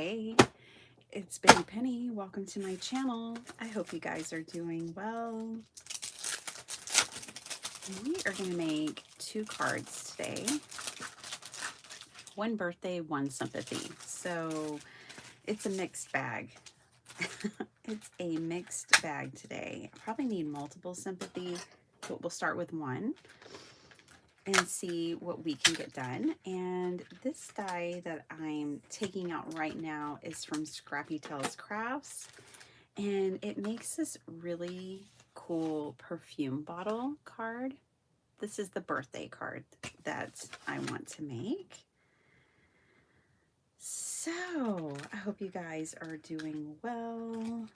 Hey, it's Betty Penny. Welcome to my channel. I hope you guys are doing well. We are going to make 2 cards today. One birthday, one sympathy. So it's a mixed bag. It's a mixed bag today. I probably need multiple sympathy, but we'll start with one and see what we can get done. And this die that I'm taking out right now is from Scrappy Crafts, and it makes this really cool perfume bottle card. This is the birthday card that I want to make. So I hope you guys are doing well.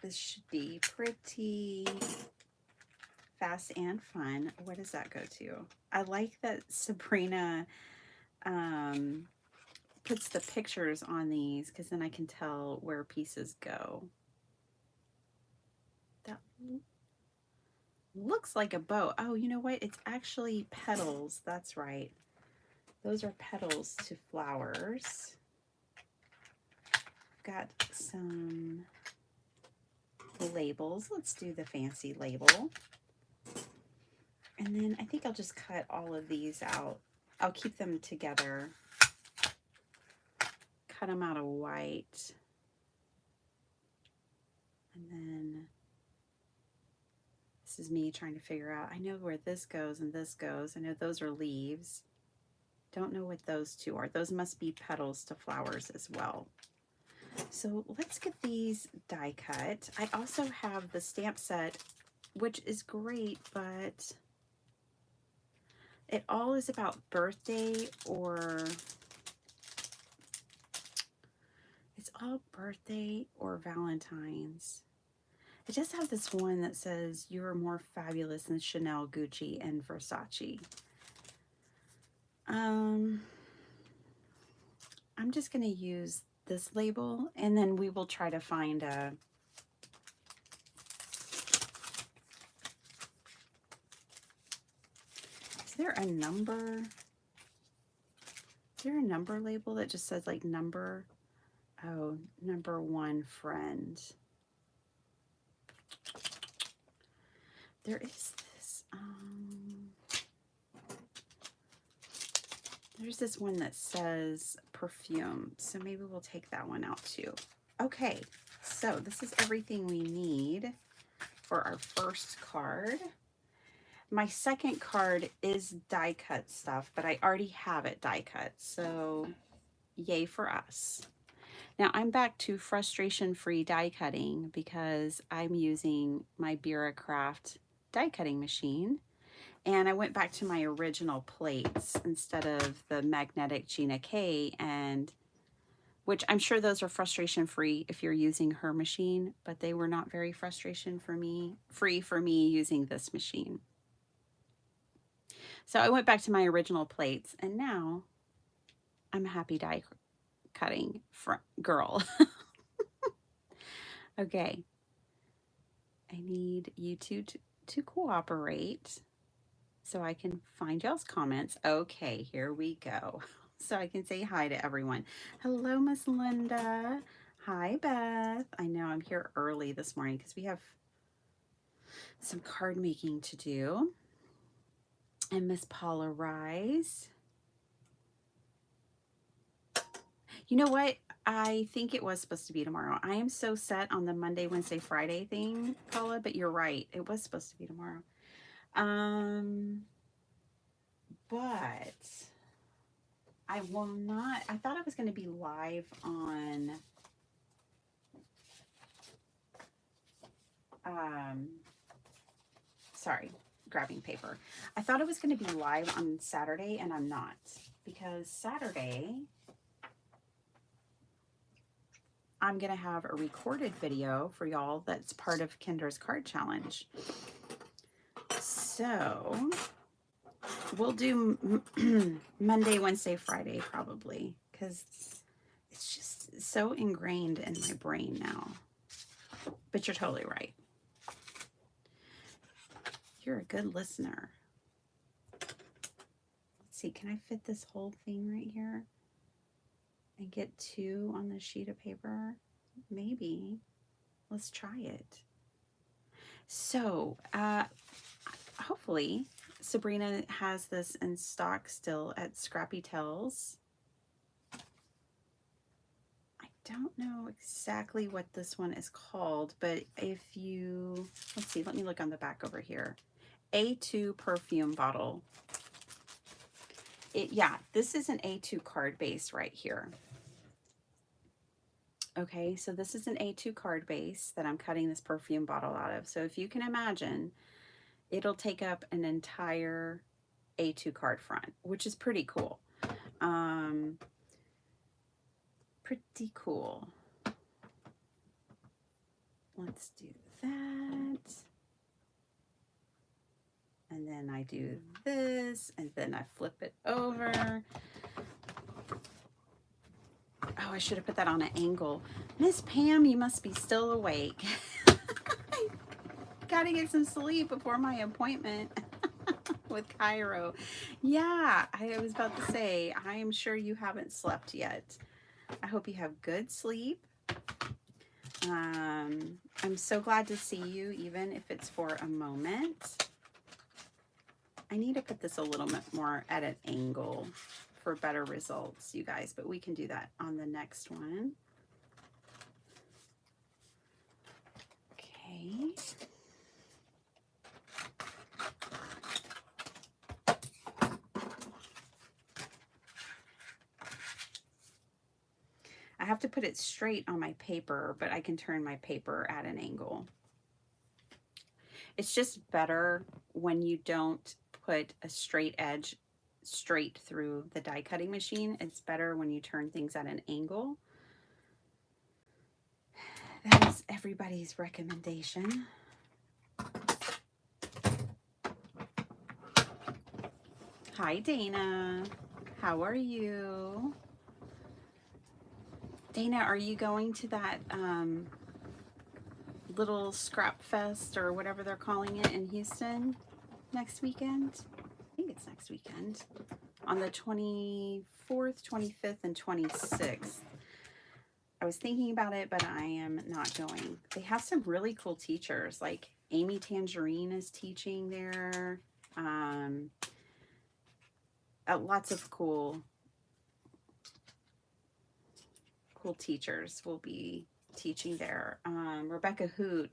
This should be pretty fast and fun. What does that go to? I like that Sabrina puts the pictures on these because then I can tell where pieces go. That looks like a bow. Oh, you know what? It's actually petals. That's right. Those are petals to flowers. I've got some labels. Let's do the fancy label. And then I think I'll just cut all of these out. I'll keep them together. Cut them out of white. And then this is me trying to figure out, I know where this goes and this goes. I know those are leaves. Don't know what those two are. Those must be petals to flowers as well. So let's get these die cut. I also have the stamp set, which is great, but it all is about birthday, or it's all birthday or Valentine's. I just have this one that says, "You are more fabulous than Chanel, Gucci, and Versace." I'm just going to use this label, and then we will try to find a is there a number label that just says like number? Oh, number 1 friend. There is this there's this one that says perfume, so maybe we'll take that one out too. Okay, so this is everything we need for our first card. My second card is die cut stuff, but I already have it die cut, so yay for us. Now I'm back to frustration-free die cutting because I'm using my Craft die cutting machine. And I went back to my original plates instead of the magnetic Gina K, and which I'm sure those are frustration free if you're using her machine, but they were not very free for me using this machine. So I went back to my original plates, and now I'm a happy die cutting girl. Okay. I need you two to cooperate so I can find y'all's comments. Okay, here we go. So I can say hi to everyone. Hello, Miss Linda. Hi, Beth. I know I'm here early this morning because we have some card making to do. And Miss Paula Rise. You know what? I think it was supposed to be tomorrow. I am so set on the Monday, Wednesday, Friday thing, Paula, but you're right. It was supposed to be tomorrow. But I will not, I thought I was going to be live on, sorry, grabbing paper. I thought I was going to be live on Saturday, and I'm not, because Saturday, I'm going to have a recorded video for y'all that's part of Kendra's card challenge. So we'll do Monday, Wednesday, Friday probably, because it's just so ingrained in my brain now. But you're totally right. You're a good listener. Let's see, can I fit this whole thing right here and get 2 on the sheet of paper? Maybe. Let's try it. So, hopefully Sabrina has this in stock still at Scrappy Tells. I don't know exactly what this one is called, but if you, let's see, let me look on the back over here. A2 perfume bottle. Yeah, this is an A2 card base right here. Okay, so this is an A2 card base that I'm cutting this perfume bottle out of. So if you can imagine, it'll take up an entire A2 card front, which is pretty cool. Pretty cool. Let's do that. And then I do this, and then I flip it over. Oh, I should have put that on an angle. Miss Pam, you must be still awake. I gotta get some sleep before my appointment with Cairo. Yeah, I was about to say, I am sure you haven't slept yet. I hope you have good sleep. I'm so glad to see you, even if it's for a moment. I need to put this a little bit more at an angle for better results, you guys, but we can do that on the next one. Okay. I have to put it straight on my paper, but I can turn my paper at an angle. It's just better when you don't put a straight edge straight through the die cutting machine. It's better when you turn things at an angle. That is everybody's recommendation. Hi, Dana. How are you? Dana, are you going to that little scrap fest or whatever they're calling it in Houston next weekend? I think it's next weekend on the 24th, 25th, and 26th. I was thinking about it, but I am not going. They have some really cool teachers, like Amy Tangerine is teaching there. Lots of cool teachers will be teaching there. Rebecca Hoot,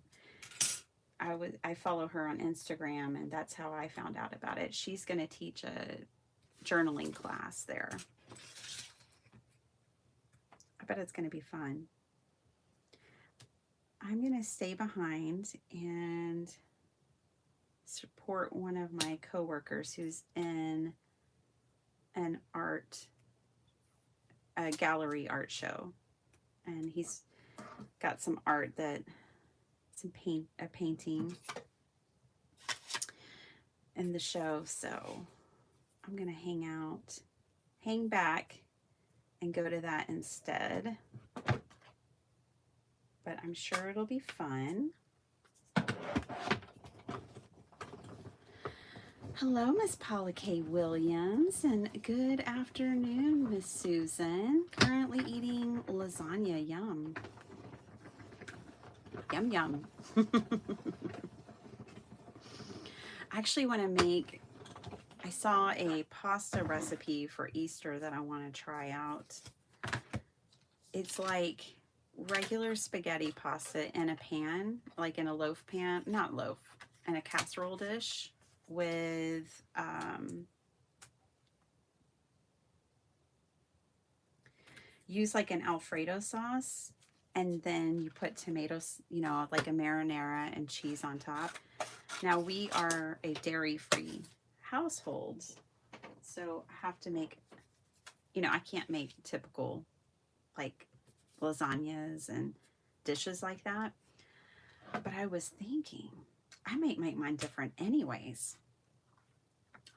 I follow her on Instagram, and that's how I found out about it. She's going to teach a journaling class there. I bet it's going to be fun. I'm going to stay behind and support one of my coworkers who's in a gallery art show, and he's got some art a painting in the show. So I'm going to hang back and go to that instead. But I'm sure it'll be fun. Hello, Miss Paula K. Williams, and good afternoon, Miss Susan. Currently eating lasagna. Yum. Yum, yum. I actually want to I saw a pasta recipe for Easter that I want to try out. It's like regular spaghetti pasta in a pan, like in a loaf pan, not loaf, in a casserole dish with use like an Alfredo sauce, and then you put tomatoes, like a marinara and cheese on top. Now we are a dairy-free household, so I have to make, I can't make typical like lasagnas and dishes like that. But I was thinking, I might make mine different anyways.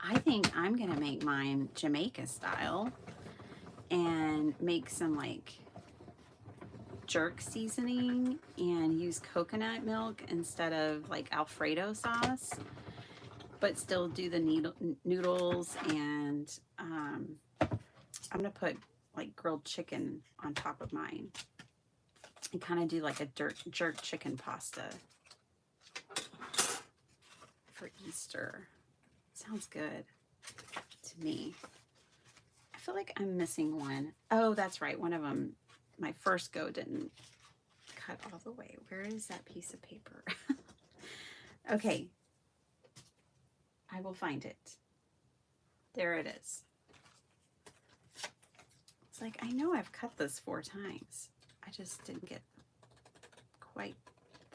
I think I'm gonna make mine Jamaica style and make some like jerk seasoning and use coconut milk instead of like Alfredo sauce. but still do the noodles, and I'm gonna put like grilled chicken on top of mine and kind of do like a jerk chicken pasta for Easter. Sounds good to me. I feel like I'm missing one. Oh, that's right. One of them, my first go didn't cut all the way. Where is that piece of paper? Okay. I will find it. There it is. It's like, I know I've cut this 4 times. I just didn't get quite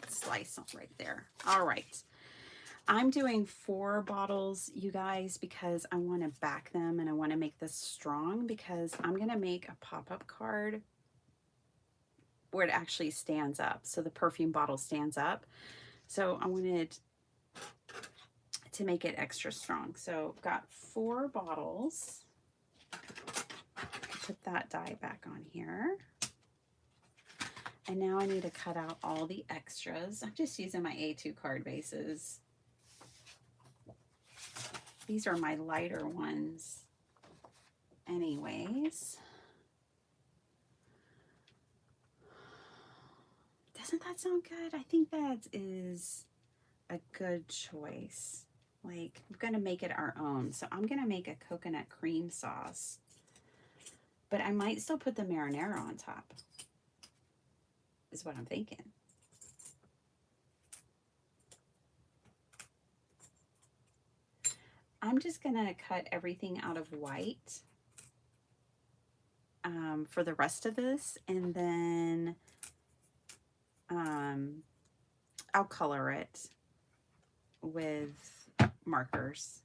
the slice right there. All right. I'm doing 4 bottles, you guys, because I want to back them and I want to make this strong, because I'm going to make a pop-up card where it actually stands up. So the perfume bottle stands up. So I wanted to make it extra strong. So got 4 bottles. Put that die back on here. And now I need to cut out all the extras. I'm just using my A2 card bases. These are my lighter ones anyways. Doesn't that sound good? I think that is a good choice. Like, I'm gonna make it our own. So I'm gonna make a coconut cream sauce, but I might still put the marinara on top, is what I'm thinking. I'm just gonna cut everything out of white for the rest of this, and then I'll color it with markers.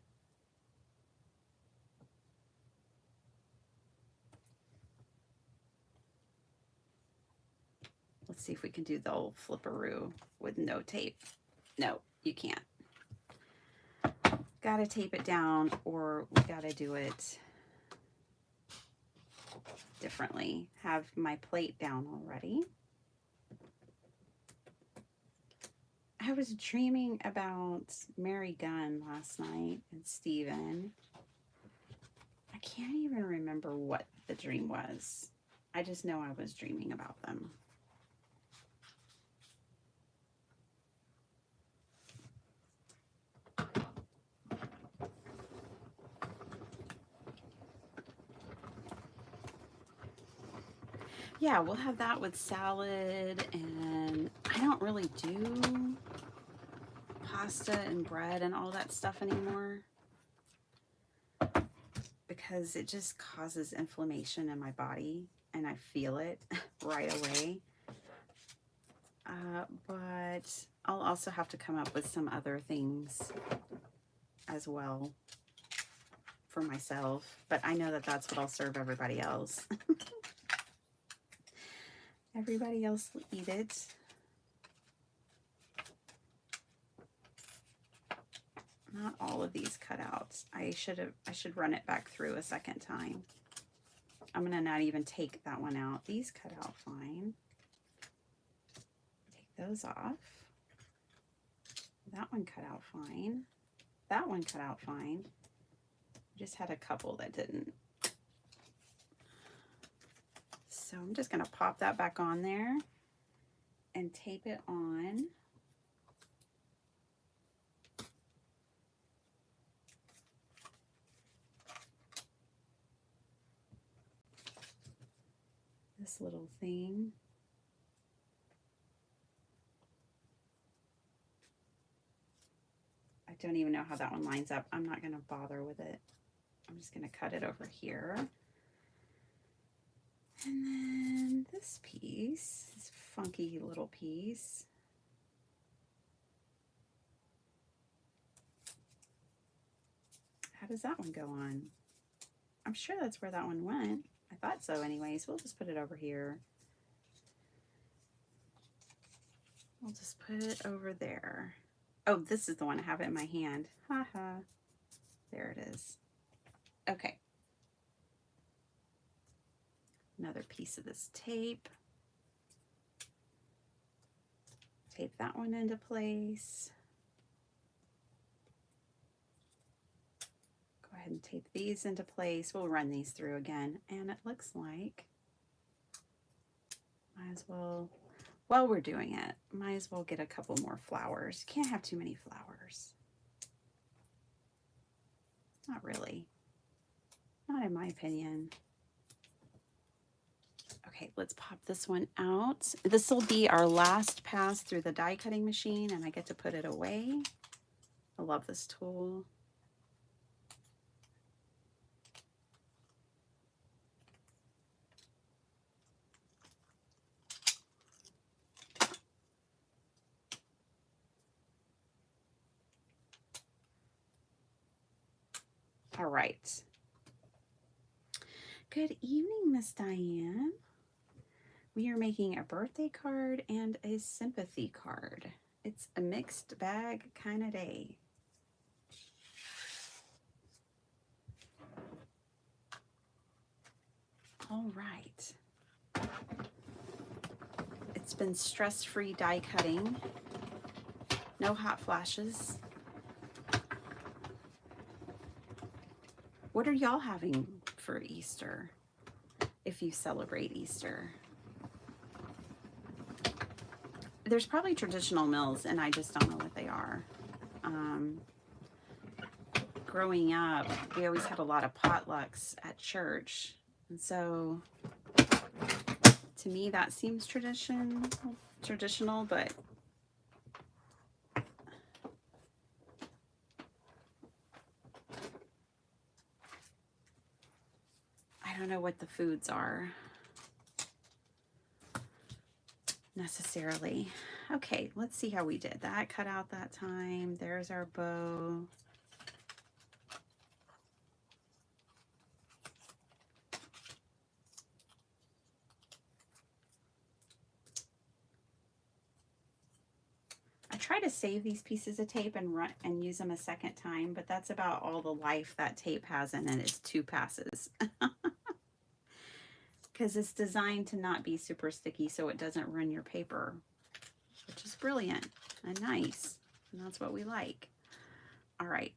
Let's see if we can do the old flipperoo with no tape. No, you can't. Gotta tape it down, or we gotta do it differently. Have my plate down already. I was dreaming about Mary Gunn last night and Steven. I can't even remember what the dream was. I just know I was dreaming about them. Yeah, we'll have that with salad, and I don't really do pasta and bread and all that stuff anymore because it just causes inflammation in my body and I feel it right away. But I'll also have to come up with some other things as well for myself, but I know that that's what I'll serve everybody else. Everybody else will eat it. Not all of these cut out. I should run it back through a second time. I'm gonna not even take that one out. These cut out fine. Take those off. That one cut out fine. That one cut out fine. Just had a couple that didn't. So I'm just gonna pop that back on there and tape it on. This little thing. I don't even know how that one lines up. I'm not gonna bother with it. I'm just gonna cut it over here. And then this piece, this funky little piece. How does that one go on? I'm sure that's where that one went. I thought so anyways. We'll just put it over here. We'll just put it over there. Oh, this is the one I have it in my hand. Haha. There it is. Okay. Another piece of this tape. Tape that one into place. ahead and tape these into place. We'll run these through again. And it looks like, might as well, while we're doing it, might as well get a couple more flowers. You can't have too many flowers. Not really. Not in my opinion. Okay, let's pop this one out. This will be our last pass through the die cutting machine, and I get to put it away. I love this tool. All right. Good evening, Miss Diane. We are making a birthday card and a sympathy card. It's a mixed bag kind of day. All right. It's been stress-free die cutting. No hot flashes. What are y'all having for Easter, if you celebrate Easter? There's probably traditional meals, and I just don't know what they are. Growing up, we always had a lot of potlucks at church, and so to me that seems traditional, but I don't know what the foods are necessarily. Okay, let's see how we did. That cut out that time. There's our bow. I try to save these pieces of tape and use them a second time, but that's about all the life that tape has in it is 2 passes. Because it's designed to not be super sticky so it doesn't ruin your paper, which is brilliant and nice, and that's what we like. All right.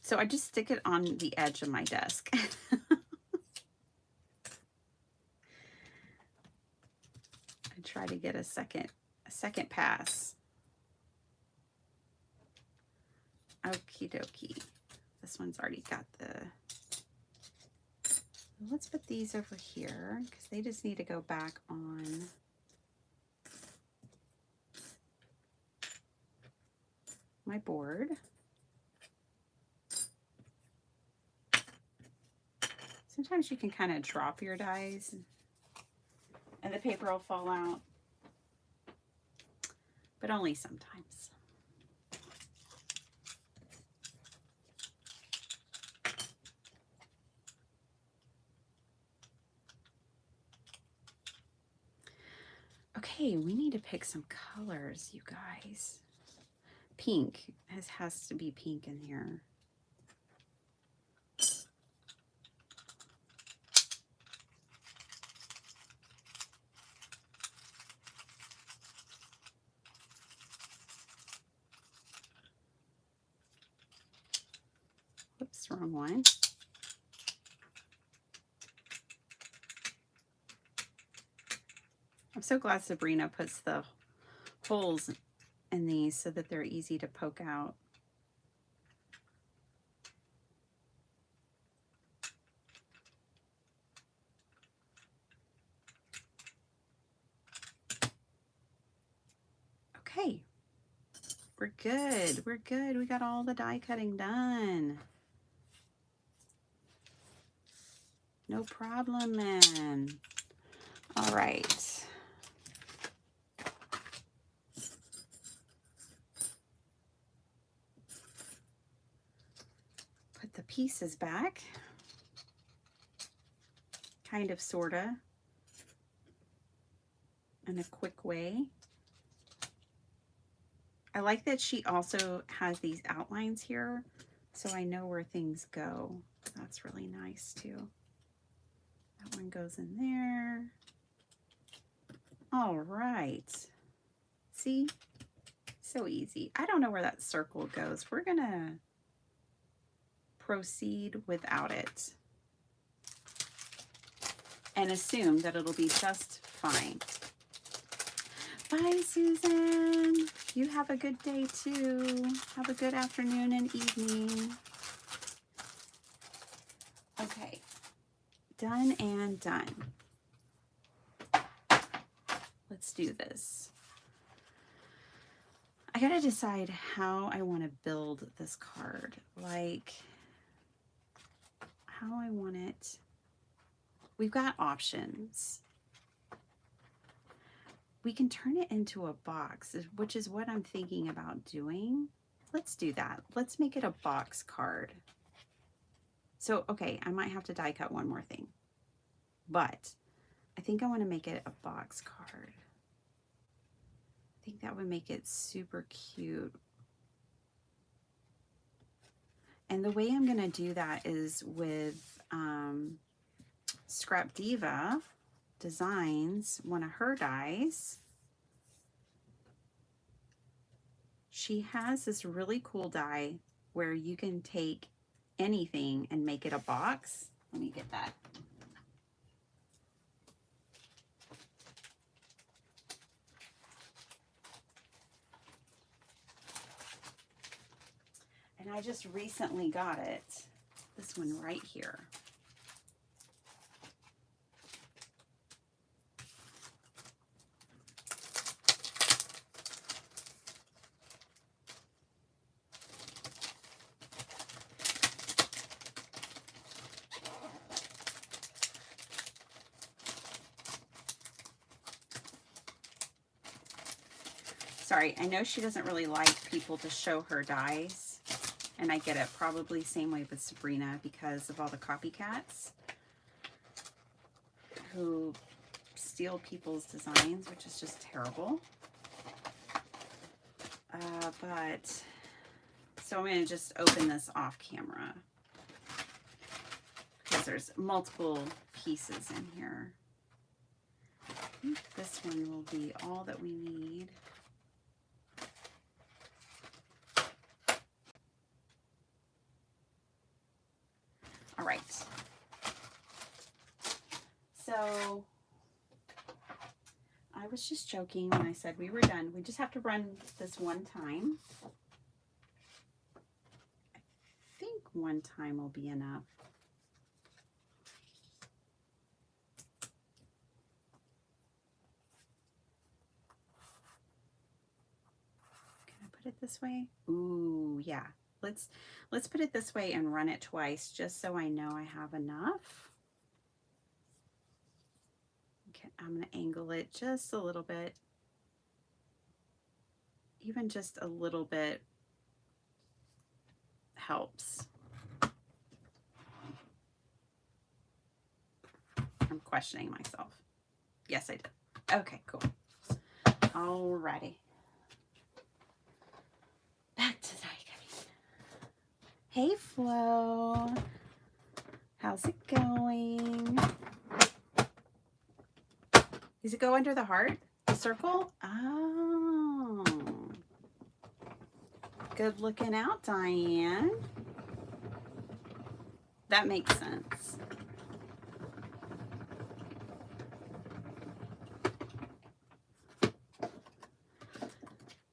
So I just stick it on the edge of my desk. I try to get a second pass. Okie dokie. This one's already got the... Let's put these over here because they just need to go back on my board. Sometimes you can kind of drop your dies and the paper will fall out, but only sometimes. Okay, we need to pick some colors, you guys. Pink has to be pink in here. Whoops, wrong one. I'm so glad Sabrina puts the holes in these so that they're easy to poke out. Okay, we're good. We're good. We got all the die cutting done. No problem, man. All right. Put the pieces back. Kind of, sorta. In a quick way. I like that she also has these outlines here, so I know where things go. That's really nice too. That one goes in there. All right. See So easy. I don't know where that circle goes. We're gonna proceed without it and assume that it'll be just fine. Bye, Susan. You have a good day too. Have a good afternoon and evening. Okay, done and done. Let's do this. I gotta decide how I want to build this card, like how I want it. We've got options. We can turn it into a box, which is what I'm thinking about doing. Let's do that. Let's make it a box card. So, okay, I might have to die cut one more thing, but I think I want to make it a box card. I think that would make it super cute. And the way I'm going to do that is with Scrap Diva Designs, one of her dies. She has this really cool die where you can take anything and make it a box. Let me get that. And I just recently got it. This one right here. Sorry, I know she doesn't really like people to show her dies, and I get it. Probably same way with Sabrina because of all the copycats who steal people's designs, which is just terrible. But so I'm going to just open this off camera because there's multiple pieces in here. I think this one will be all that we need. All right, so I was just joking when I said we were done. We just have to run this one time. I think one time will be enough. Can I put it this way? Ooh, yeah. Let's put it this way and run it twice just so I know I have enough. Okay, I'm going to angle it just a little bit. Even just a little bit helps. I'm questioning myself. Yes, I did. Okay, cool. Alrighty. Back to the die cutting. Hey, Flo. How's it going? Does it go under the heart? The circle? Oh. Good looking out, Diane. That makes sense.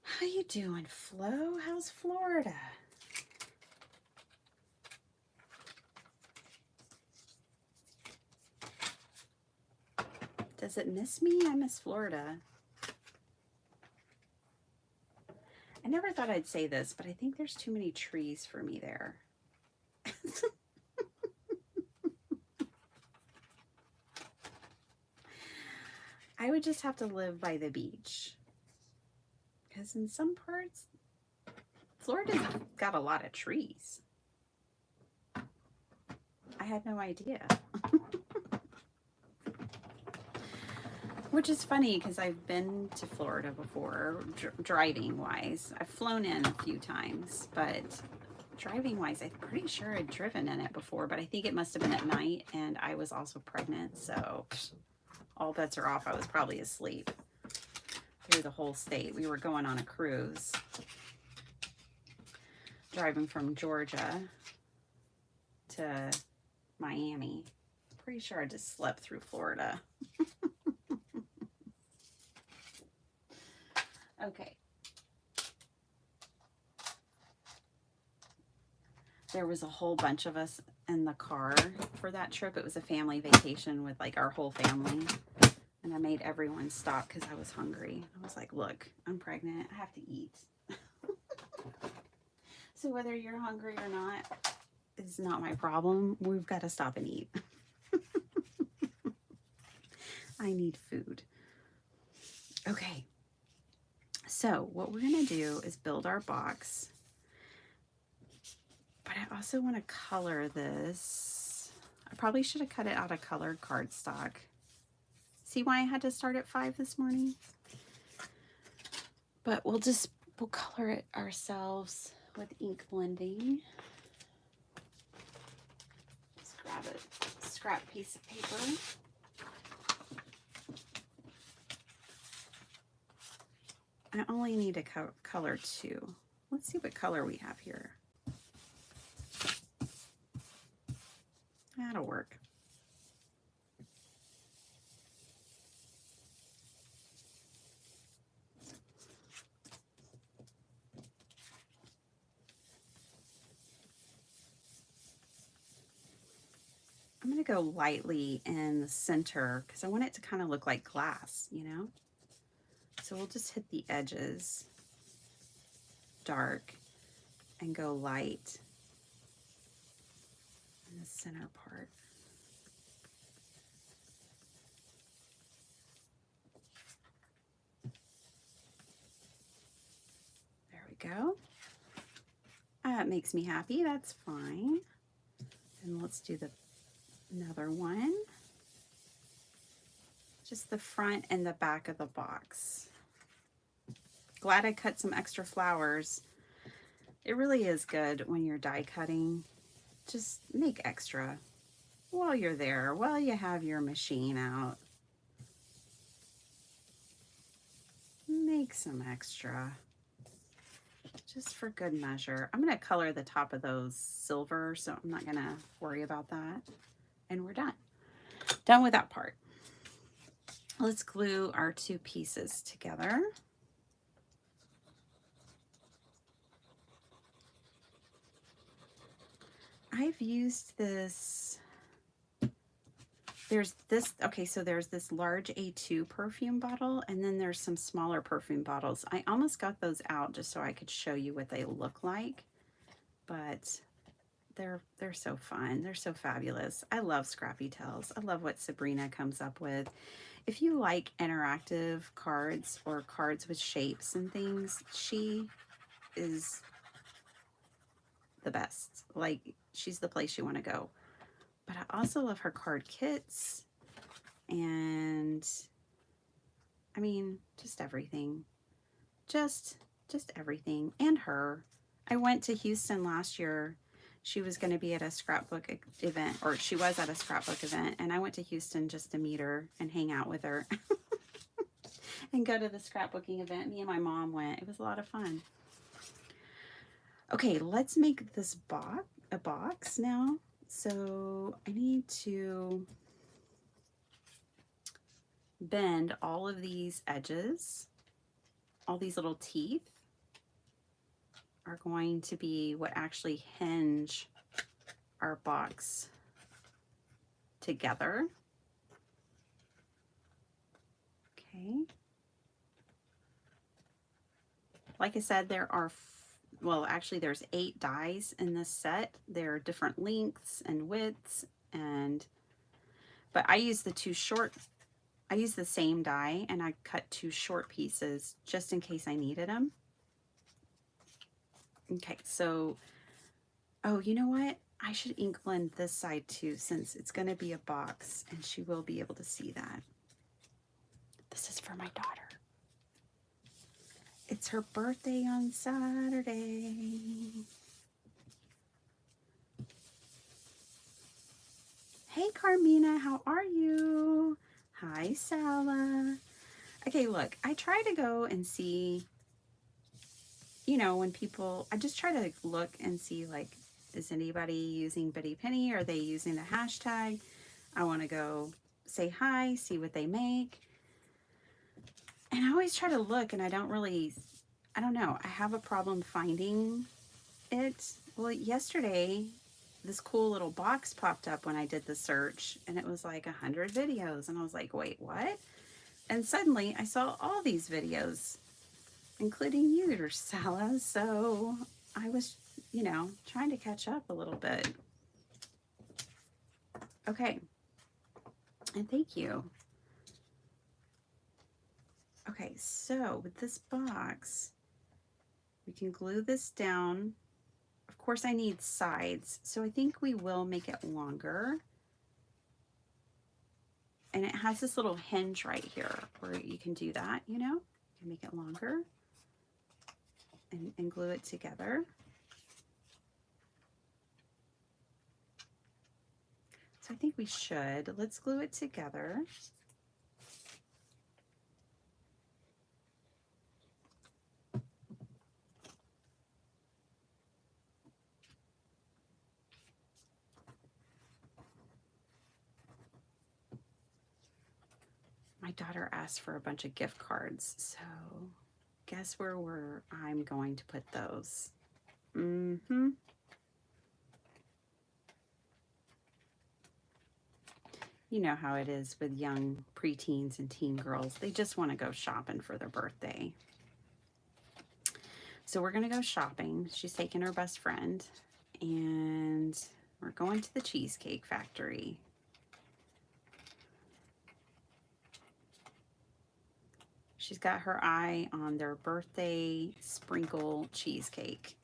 How you doing, Flo? How's Florida? Does it miss me? I miss Florida. I never thought I'd say this, but I think there's too many trees for me there. I would just have to live by the beach. Because in some parts, Florida's got a lot of trees. I had no idea. Which is funny because I've been to Florida before, driving wise. I've flown in a few times, but driving wise, I'm pretty sure I'd driven in it before, but I think it must have been at night and I was also pregnant. So all bets are off. I was probably asleep. through the whole state. We were going on a cruise, driving from Georgia to Miami. Pretty sure I just slept through Florida. Okay. There was a whole bunch of us in the car for that trip. It was a family vacation with like our whole family. And I made everyone stop because I was hungry. I was like, look, I'm pregnant. I have to eat. So whether you're hungry or not is not my problem. We've got to stop and eat. I need food. Okay. So what we're going to do is build our box. But I also want to color this. I probably should have cut it out of colored cardstock. See why I had to start at 5 this morning? But we'll color it ourselves with ink blending. Let's grab a scrap piece of paper. I only need to color 2. Let's see what color we have here. That'll work. I'm going to go lightly in the center because I want it to kind of look like glass, you know? So we'll just hit the edges dark and go light in the center part. There we go. It makes me happy. That's fine. And let's do another one. Just the front and the back of the box. Glad I cut some extra flowers. It really is good when you're die cutting. Just make extra while you're there, while you have your machine out. Make some extra. Just for good measure. I'm going to color the top of those silver, so I'm not going to worry about that. And we're done. Done with that part. Let's glue our 2 pieces together. I've used this. There's this, okay, so there's this large A2 perfume bottle, and then there's some smaller perfume bottles. I almost got those out just so I could show you what they look like, but they're so fun. They're so fabulous. I love Scrappy Tells. I love what Sabrina comes up with. If you like interactive cards or cards with shapes and things, she is the best. Like, she's the place you want to go. But I also love her card kits and I mean, just everything. Just everything. And her. I went to Houston last year. She was going to be at a scrapbook event, or she was at a scrapbook event, and I went to Houston just to meet her and hang out with her and go to the scrapbooking event. Me and my mom went. It was a lot of fun. Okay, let's make this a box now. So I need to bend all of these edges. All these little teeth are going to be what actually hinge our box together. Okay. Like I said, there are, well, actually there's 8 dies in this set. There are different lengths and widths, but I use I use the same die, and I cut 2 short pieces just in case I needed them. Okay, so, oh, you know what? I should ink blend this side too, since it's going to be a box and she will be able to see that. This is for my daughter. It's her birthday on Saturday. Hey, Carmina, how are you? Hi, Sala. Okay, look, I try to go and see, you know, when people, I just try to look and see, like, is anybody using Bitty Penny? Are they using the hashtag? I want to go say hi, see what they make. And I always try to look and I don't really, I don't know, I have a problem finding it. Well, yesterday, this cool little box popped up when I did the search and it was like 100 videos. And I was like, wait, what? And suddenly I saw all these videos, including you, Ursula. So I was, you know, trying to catch up a little bit. Okay. And thank you. Okay, so with this box, we can glue this down. Of course, I need sides, so I think we will make it longer. And it has this little hinge right here where you can do that, you know? You can make it longer and glue it together. So I think we should. Let's glue it together. My daughter asked for a bunch of gift cards, so guess where I'm going to put those. Mm-hmm. You know how it is with young preteens and teen girls. They just want to go shopping for their birthday. So we're going to go shopping. She's taking her best friend, and we're going to the Cheesecake Factory. She's got her eye on their birthday sprinkle cheesecake.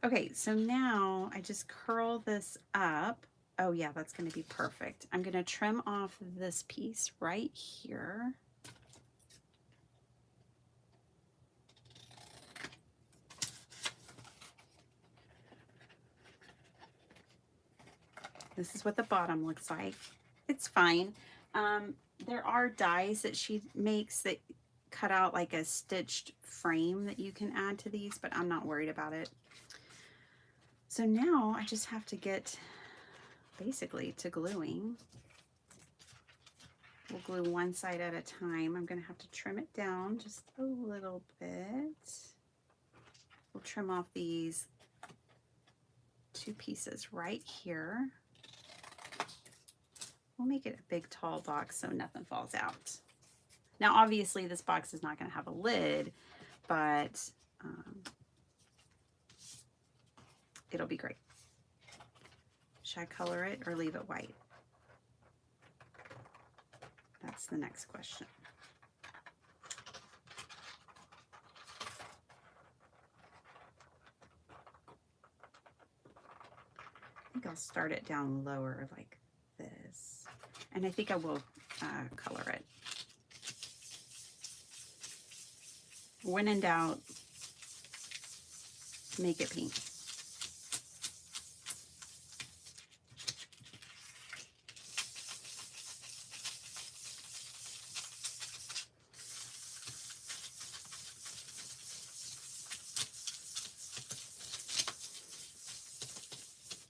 Okay, so now I just curl this up. Oh yeah, that's going to be perfect. I'm going to trim off this piece right here. This is what the bottom looks like. It's fine. There are dies that she makes that cut out like a stitched frame that you can add to these, but I'm not worried about it. So now I just have to get basically to gluing. We'll glue one side at a time. I'm going to have to trim it down just a little bit. We'll trim off these two pieces right here. We'll make it a big tall box so nothing falls out. Now obviously this box is not going to have a lid, but it'll be great. Should I color it or leave it white? That's the next question. I think I'll start it down lower like this. And I think I will color it. When in doubt, make it pink.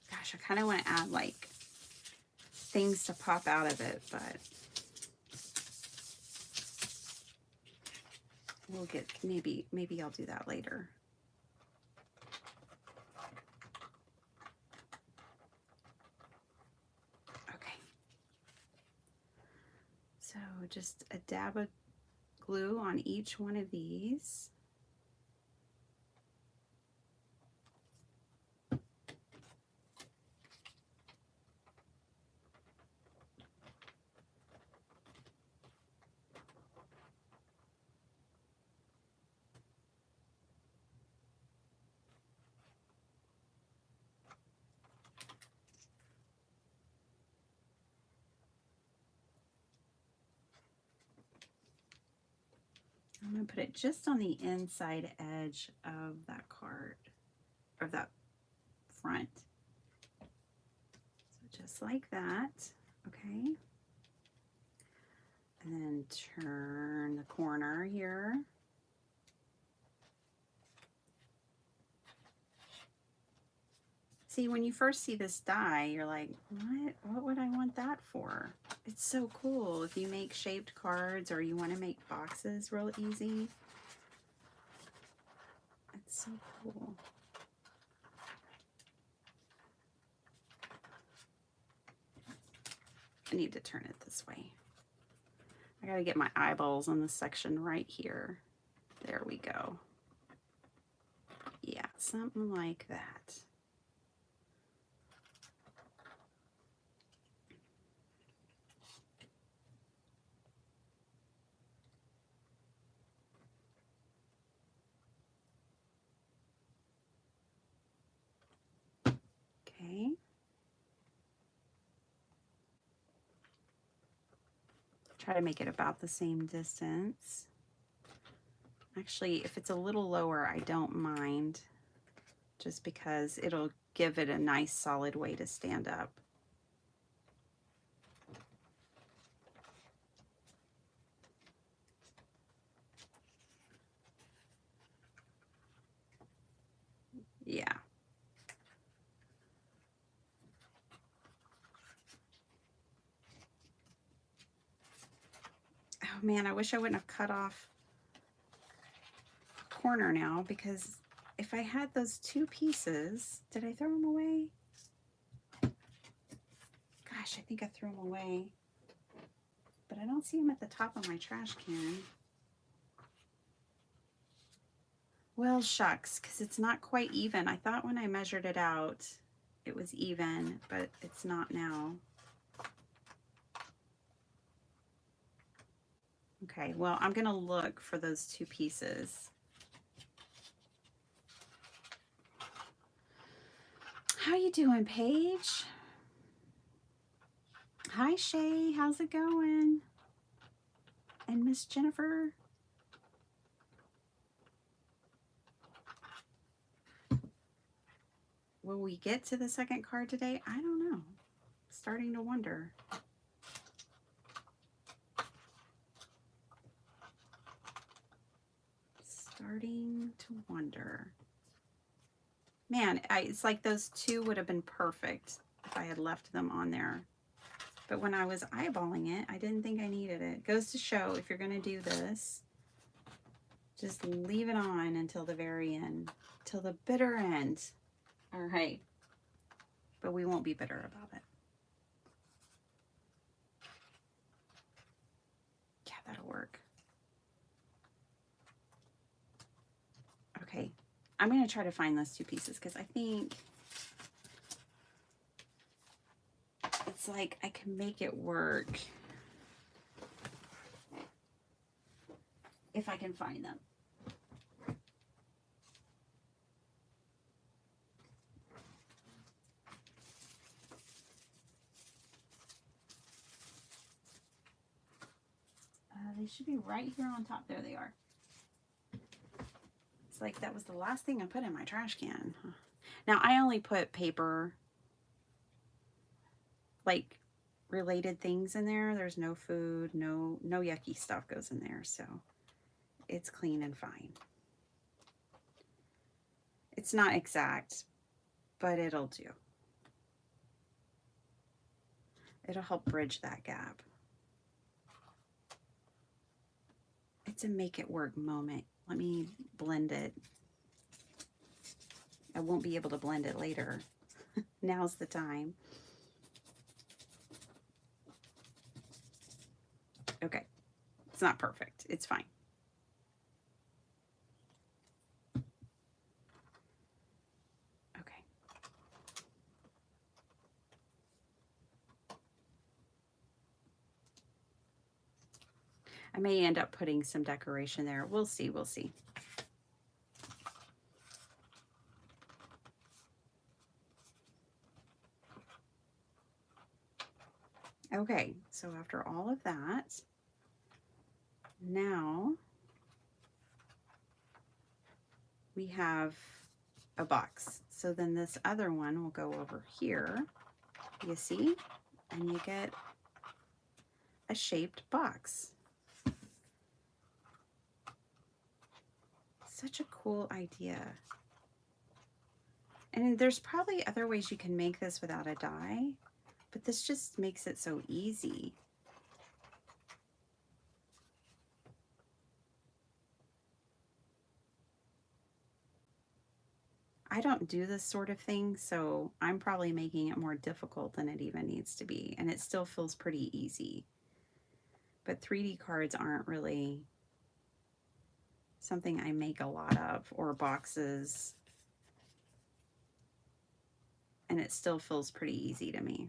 Gosh, I kind of want to add like things to pop out of it, but we'll get, maybe I'll do that later. Okay. So just a dab of glue on each one of these. I'm going to put it just on the inside edge of that card, or that front. So just like that, okay? and turn the corner here. See, when you first see this die, you're like, what would I want that for? It's so cool if you make shaped cards or you want to make boxes real easy. It's so cool. I need to turn it this way. I gotta get my eyeballs on this section right here. There we go. Yeah, something like that. Okay. Try to make it about the same distance. Actually, if it's a little lower, I don't mind, just because it'll give it a nice solid way to stand up. Yeah. Oh man, I wish I wouldn't have cut off a corner now, because if I had those two pieces, did I throw them away? Gosh, I think I threw them away, but I don't see them at the top of my trash can. Well, shucks, because it's not quite even. I thought when I measured it out, it was even, but it's not now. Okay, well, I'm gonna look for those two pieces. How you doing, Paige? Hi, Shay, how's it going? And Miss Jennifer? Will we get to the second card today? I don't know. Starting to wonder. Starting to wonder. Man, it's like those two would have been perfect if I had left them on there. But when I was eyeballing it, I didn't think I needed it. Goes to show, if you're going to do this, just leave it on until the very end, till the bitter end. All right. But we won't be bitter about it. Yeah, that'll work. Okay. I'm going to try to find those two pieces, because I think it's like I can make it work if I can find them. They should be right here on top. There they are. It's like that was the last thing I put in my trash can. Now, I only put paper, like related things in there. There's no food, no yucky stuff goes in there, so it's clean and fine. It's not exact, but it'll do. It'll help bridge that gap. It's a make it work moment. Let me blend it. I won't be able to blend it later. Now's the time. Okay. It's not perfect. It's fine. Okay. I may end up putting some decoration there. We'll see. We'll see. Okay, so after all of that, now we have a box. So then this other one will go over here, you see, and you get a shaped box. Such a cool idea. And there's probably other ways you can make this without a die, but this just makes it so easy. I don't do this sort of thing, so I'm probably making it more difficult than it even needs to be, and it still feels pretty easy. But 3D cards aren't really something I make a lot of, or boxes, and it still feels pretty easy to me.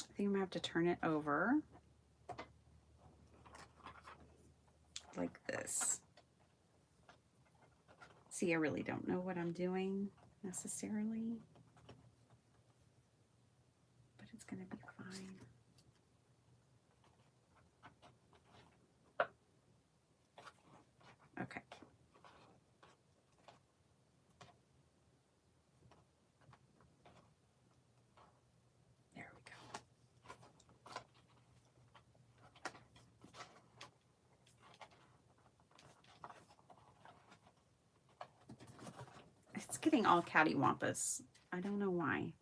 I think I'm gonna have to turn it over like this. See, I really don't know what I'm doing necessarily, but it's gonna be fine. Okay. There we go. It's getting all cattywampus. I don't know why.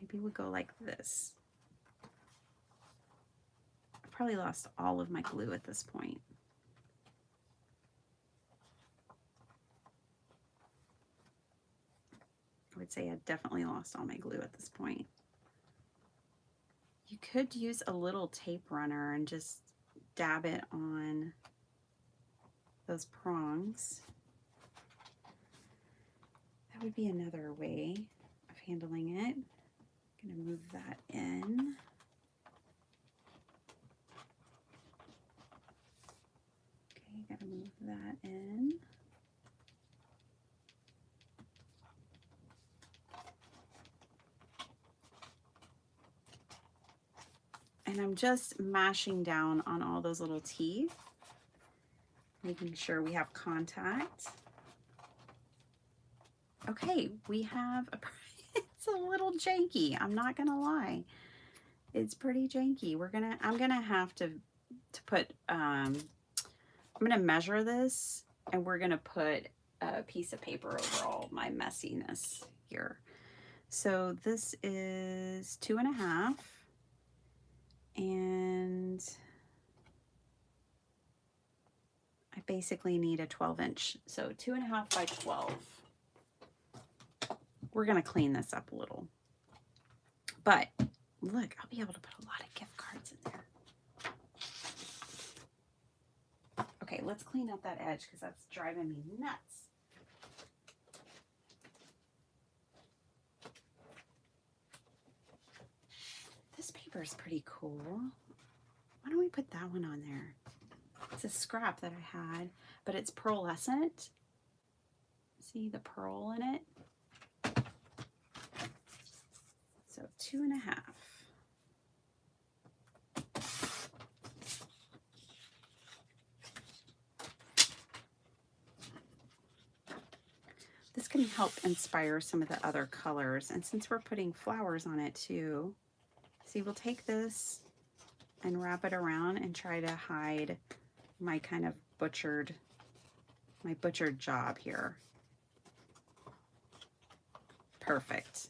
Maybe we'll go like this. I probably lost all of my glue at this point. I would say I definitely lost all my glue at this point. You could use a little tape runner and just dab it on those prongs. That would be another way of handling it. I'm gonna move that in. Okay, gotta move that in. And I'm just mashing down on all those little teeth, making sure we have contact. Okay, we have a, it's a little janky, I'm not gonna lie. It's pretty janky. I'm gonna have to put, I'm gonna measure this, and we're gonna put a piece of paper over all my messiness here. So this is 2.5, and I basically need a 12-inch, so 2.5 by 12. We're gonna clean this up a little, but look, I'll be able to put a lot of gift cards in there. Okay, let's clean up that edge because that's driving me nuts. This paper is pretty cool. Why don't we put that one on there? It's a scrap that I had, but it's pearlescent. See the pearl in it? So 2.5. This can help inspire some of the other colors. And since we're putting flowers on it too, see, we'll take this and wrap it around and try to hide my kind of butchered job here. Perfect.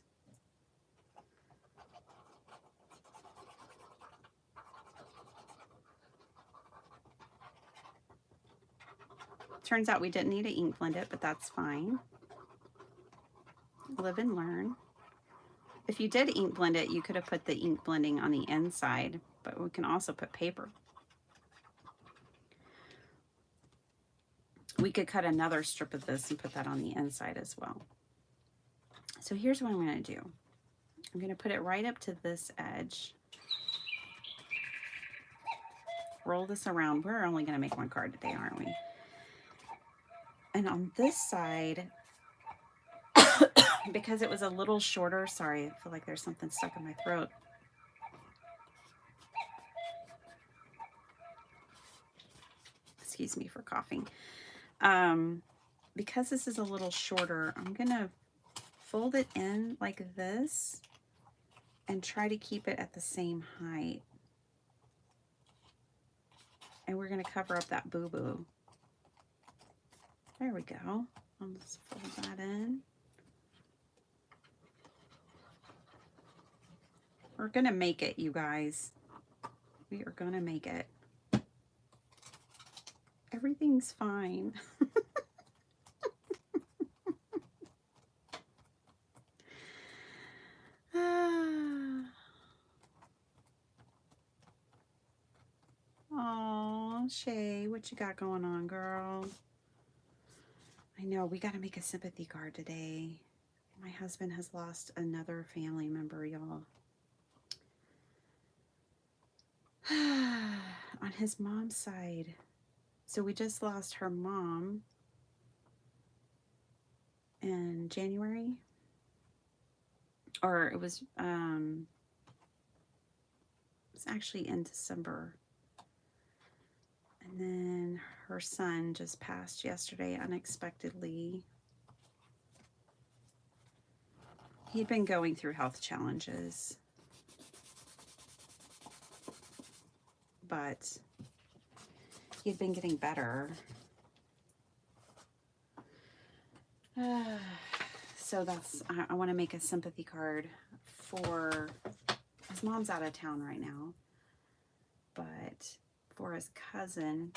Turns out we didn't need to ink blend it, but that's fine. Live and learn. If you did ink blend it, you could have put the ink blending on the inside, but we can also put paper. We could cut another strip of this and put that on the inside as well. So here's what I'm going to do. I'm going to put it right up to this edge. Roll this around. We're only going to make one card today, aren't we? And on this side, because it was a little shorter, sorry, I feel like there's something stuck in my throat. Excuse me for coughing. Because this is a little shorter, I'm going to fold it in like this and try to keep it at the same height. And we're going to cover up that boo-boo. There we go. I'll just fold that in. We're going to make it, you guys. We are going to make it. Everything's fine. Oh, Shay, what you got going on, girl? I know, we got to make a sympathy card today. My husband has lost another family member, y'all. On his mom's side. So we just lost her mom in January. Or it was actually in December. And then her son just passed yesterday unexpectedly. He'd been going through health challenges, but he'd been getting better. So that's, I want to make a sympathy card for, his mom's out of town right now, but for his cousin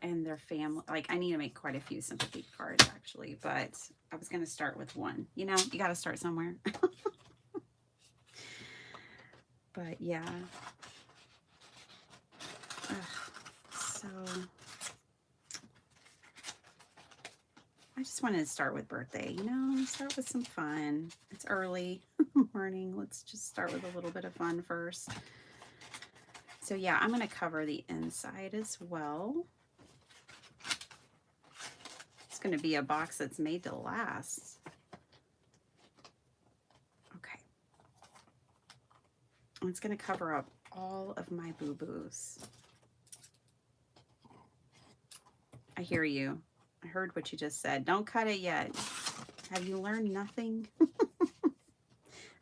and their family. Like, I need to make quite a few sympathy cards actually, but I was going to start with one. You know, you got to start somewhere. But yeah. So I just wanted to start with birthday, you know, start with some fun. It's early morning. Let's just start with a little bit of fun first. So yeah, I'm going to cover the inside as well. It's going to be a box that's made to last. Okay. It's going to cover up all of my boo-boos. I hear you. I heard what you just said. Don't cut it yet. Have you learned nothing?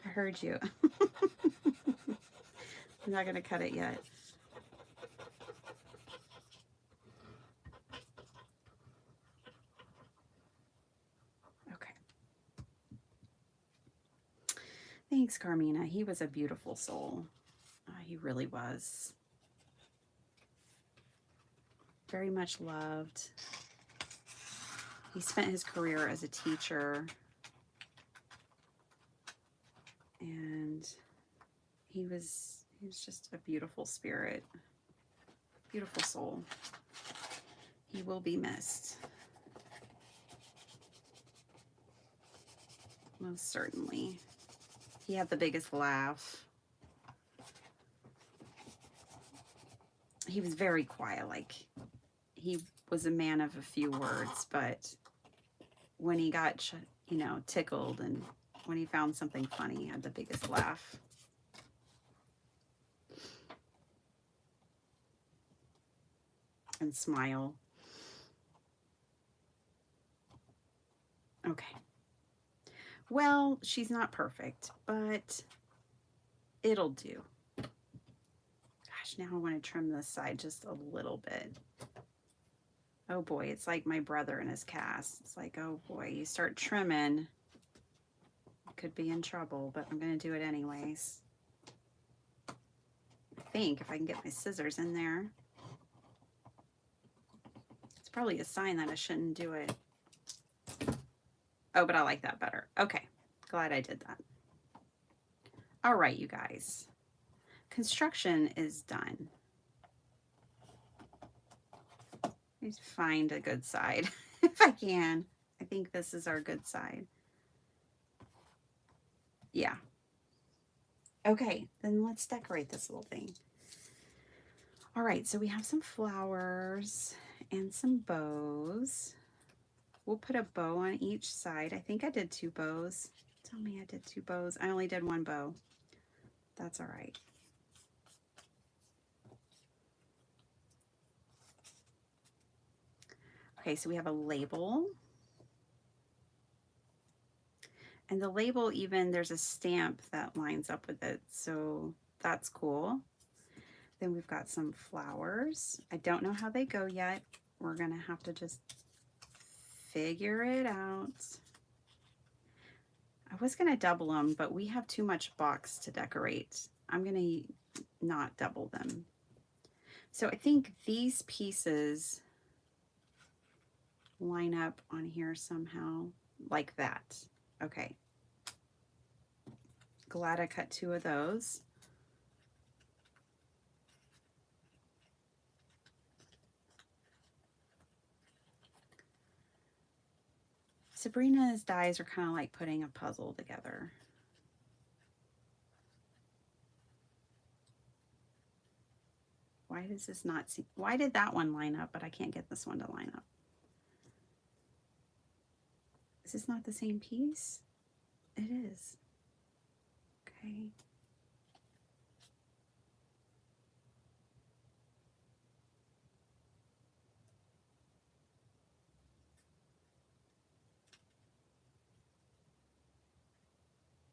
I heard you. I'm not going to cut it yet. Okay. Thanks, Carmina. He was a beautiful soul. He really was. Very much loved. He spent his career as a teacher. And he was just a beautiful spirit. Beautiful soul. He will be missed. Most certainly. He had the biggest laugh. He was very quiet, like he was a man of a few words, but when he got, you know, tickled and when he found something funny, he had the biggest laugh. And smile. Okay. Well, she's not perfect, but it'll do. Gosh, now I want to trim this side just a little bit. Oh boy, it's like my brother and his cast. It's like, oh boy, you start trimming, you could be in trouble, but I'm going to do it anyways. I think if I can get my scissors in there. It's probably a sign that I shouldn't do it. Oh, but I like that better. Okay, glad I did that. All right, you guys. Construction is done. Let me find a good side if I can. I think this is our good side. Yeah. Okay, then let's decorate this little thing. All right, so we have some flowers and some bows. We'll put a bow on each side. I think I did 2 bows. Tell me I did 2 bows. I only did 1 bow. That's all right. Okay, so we have a label. And the label even, there's a stamp that lines up with it, so that's cool. Then we've got some flowers. I don't know how they go yet. We're gonna have to just figure it out. I was gonna double them, but we have too much box to decorate. I'm gonna not double them. So I think these pieces line up on here somehow, like that. Okay. Glad I cut 2 of those. Sabrina's dies are kind of like putting a puzzle together. Why does this not see? Why did that one line up, but I can't get this one to line up? Is this not the same piece? It is. Okay.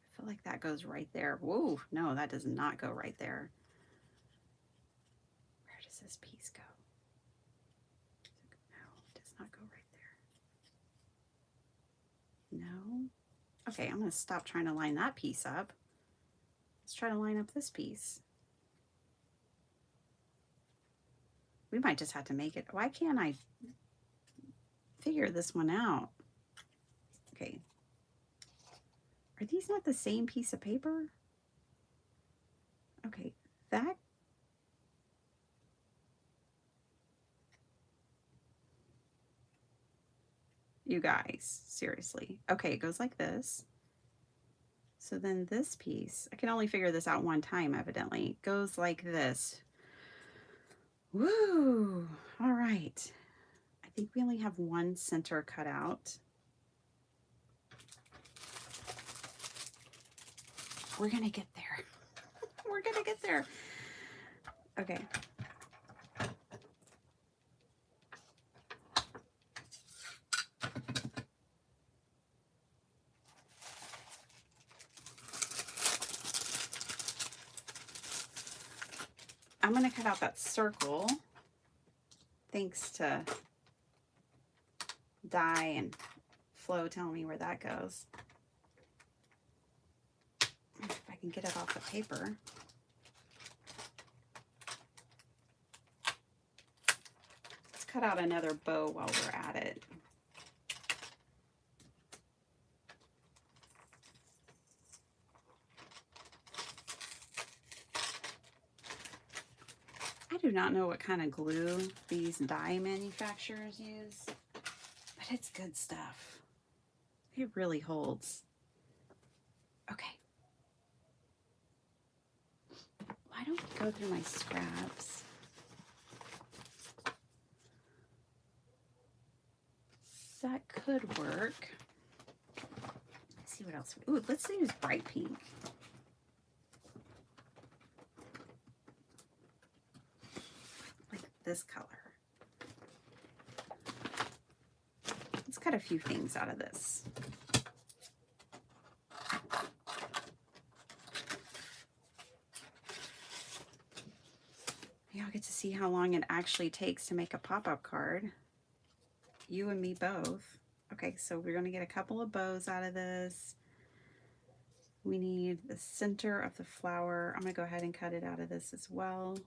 I feel like that goes right there. Whoa, no, that does not go right there. Where does this piece go? No, it does not go right there. No. Okay, I'm going to stop trying to line that piece up. Let's try to line up this piece. We might just have to make it. Why can't I figure this one out? Okay. Are these not the same piece of paper? Okay, that. You guys, seriously. Okay, it goes like this. So then this piece, I can only figure this out one time, evidently. It goes like this. Woo! All right. I think we only have one center cut out. We're gonna get there. We're gonna get there. Okay. I'm gonna cut out that circle, thanks to Die and Flo telling me where that goes. If I can get it off the paper. Let's cut out another bow while we're at it. I do not know what kind of glue these die manufacturers use, but it's good stuff. It really holds. Okay. Why don't we go through my scraps? That could work. Let's see what else. Ooh, let's use bright pink. Like this color. Let's cut a few things out of this. Y'all get to see how long it actually takes to make a pop-up card. You and me both. Okay, so we're going to get a couple of bows out of this. We need the center of the flower. I'm going to go ahead and cut it out of this as well.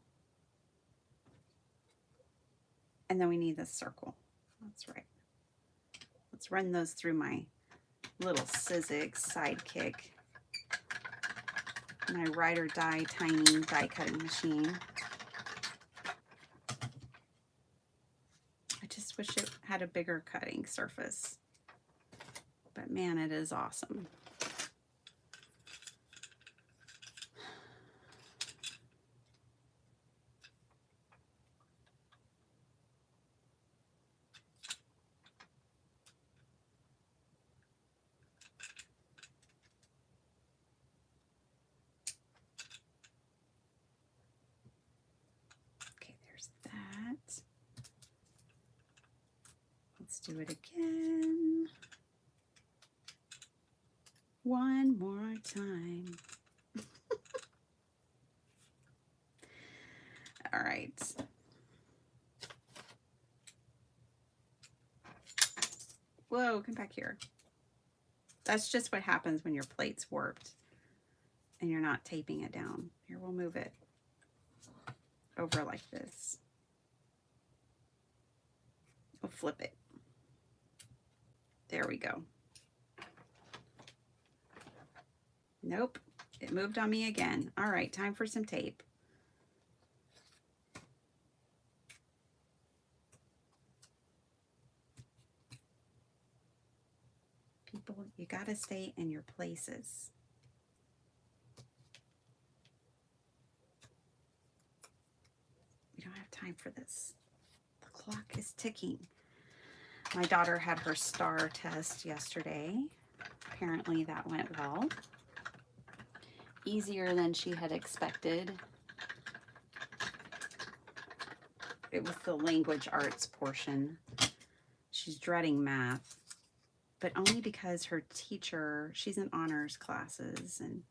And then we need this circle. That's right. Let's run those through my little Sizzix sidekick. My Ride or Die tiny die cutting machine. I just wish it had a bigger cutting surface. But man, it is awesome. Okay, there's that. do it again. One more time. All right. Whoa, come back here. That's just what happens when your plate's warped and you're not taping it down. Here, we'll move it over like this. We'll flip it. There we go. Nope, it moved on me again. All right, time for some tape. People, you gotta stay in your places. We don't have time for this. The clock is ticking. My daughter had her STAR test yesterday. Apparently that went well. Easier than she had expected. It was the language arts portion. She's dreading math, but only because her teacher, she's in honors classes, and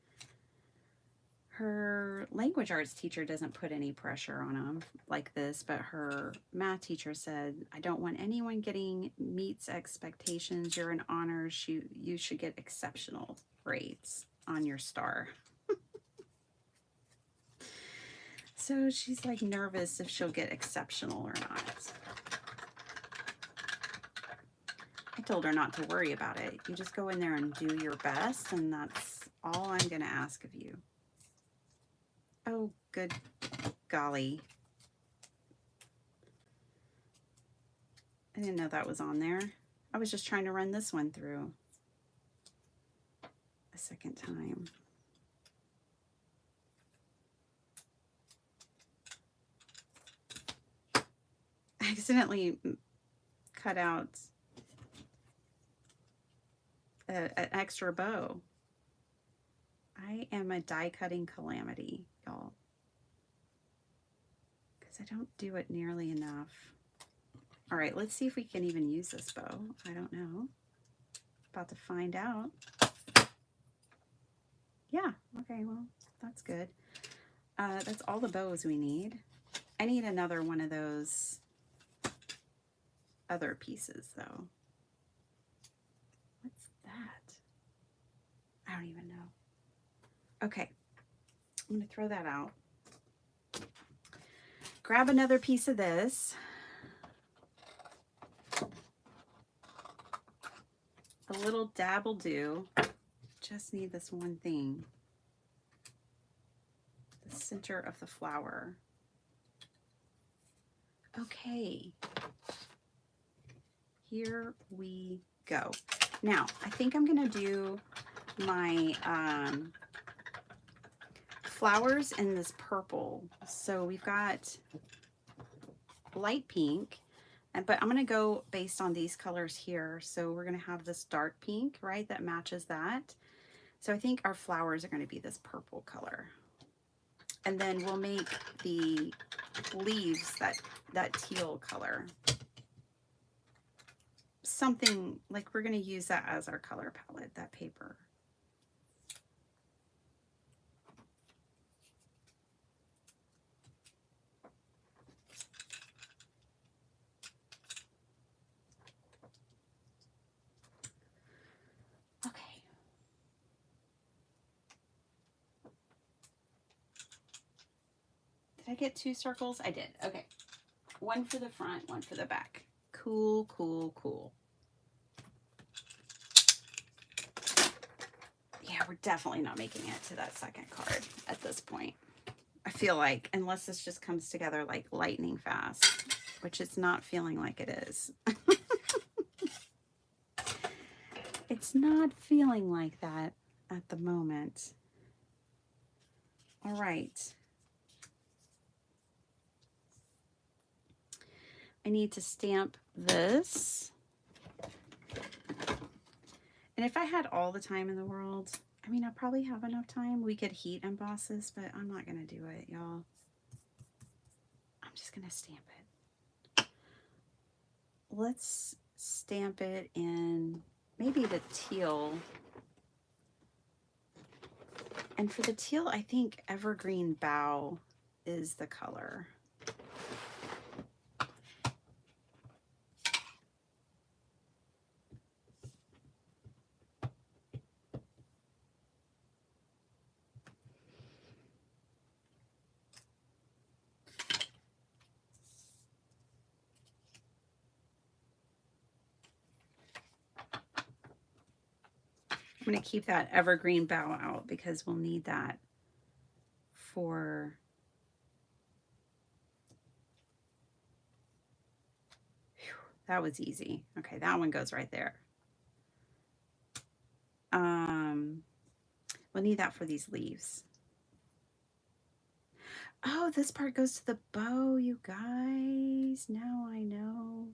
her language arts teacher doesn't put any pressure on them like this, but her math teacher said, I don't want anyone getting meets expectations. You're in honors. You should get exceptional grades on your STAR. So she's like nervous if she'll get exceptional or not. I told her not to worry about it. You just go in there and do your best, and that's all I'm going to ask of you. Oh, good golly. I didn't know that was on there. I was just trying to run this one through a second time. I accidentally cut out an extra bow. I am a die cutting calamity, y'all, because I don't do it nearly enough. All right, let's see if we can even use this bow. I don't know. About to find out. Yeah, okay, well, that's good. That's all the bows we need. I need another one of those other pieces, though. What's that? I don't even know. Okay, I'm going to throw that out. Grab another piece of this. A little dab will do. Just need this one thing. The center of the flower. Okay. Here we go. Now, I think I'm going to do my flowers in this purple. So we've got light pink, but I'm going to go based on these colors here. So we're going to have this dark pink, right, that matches that. So I think our flowers are going to be this purple color. And then we'll make the leaves that teal color. Something like we're going to use that as our color palette, that paper. Okay. Did I get 2 circles? I did. Okay. One for the front, one for the back. Cool, cool, cool. Yeah, we're definitely not making it to that second card at this point. I feel like, unless this just comes together like lightning fast, which it's not feeling like it is. It's not feeling like that at the moment. All right. I need to stamp this. And if I had all the time in the world, I mean, I probably have enough time. We could heat emboss this, but I'm not going to do it, y'all. I'm just going to stamp it. Let's stamp it in maybe the teal. And for the teal, I think Evergreen Bough is the color. I'm going to keep that Evergreen Bough out because we'll need that for that was easy. Okay, that one goes right there. We'll need that for these leaves. Oh, this part goes to the bow, you guys. Now I know.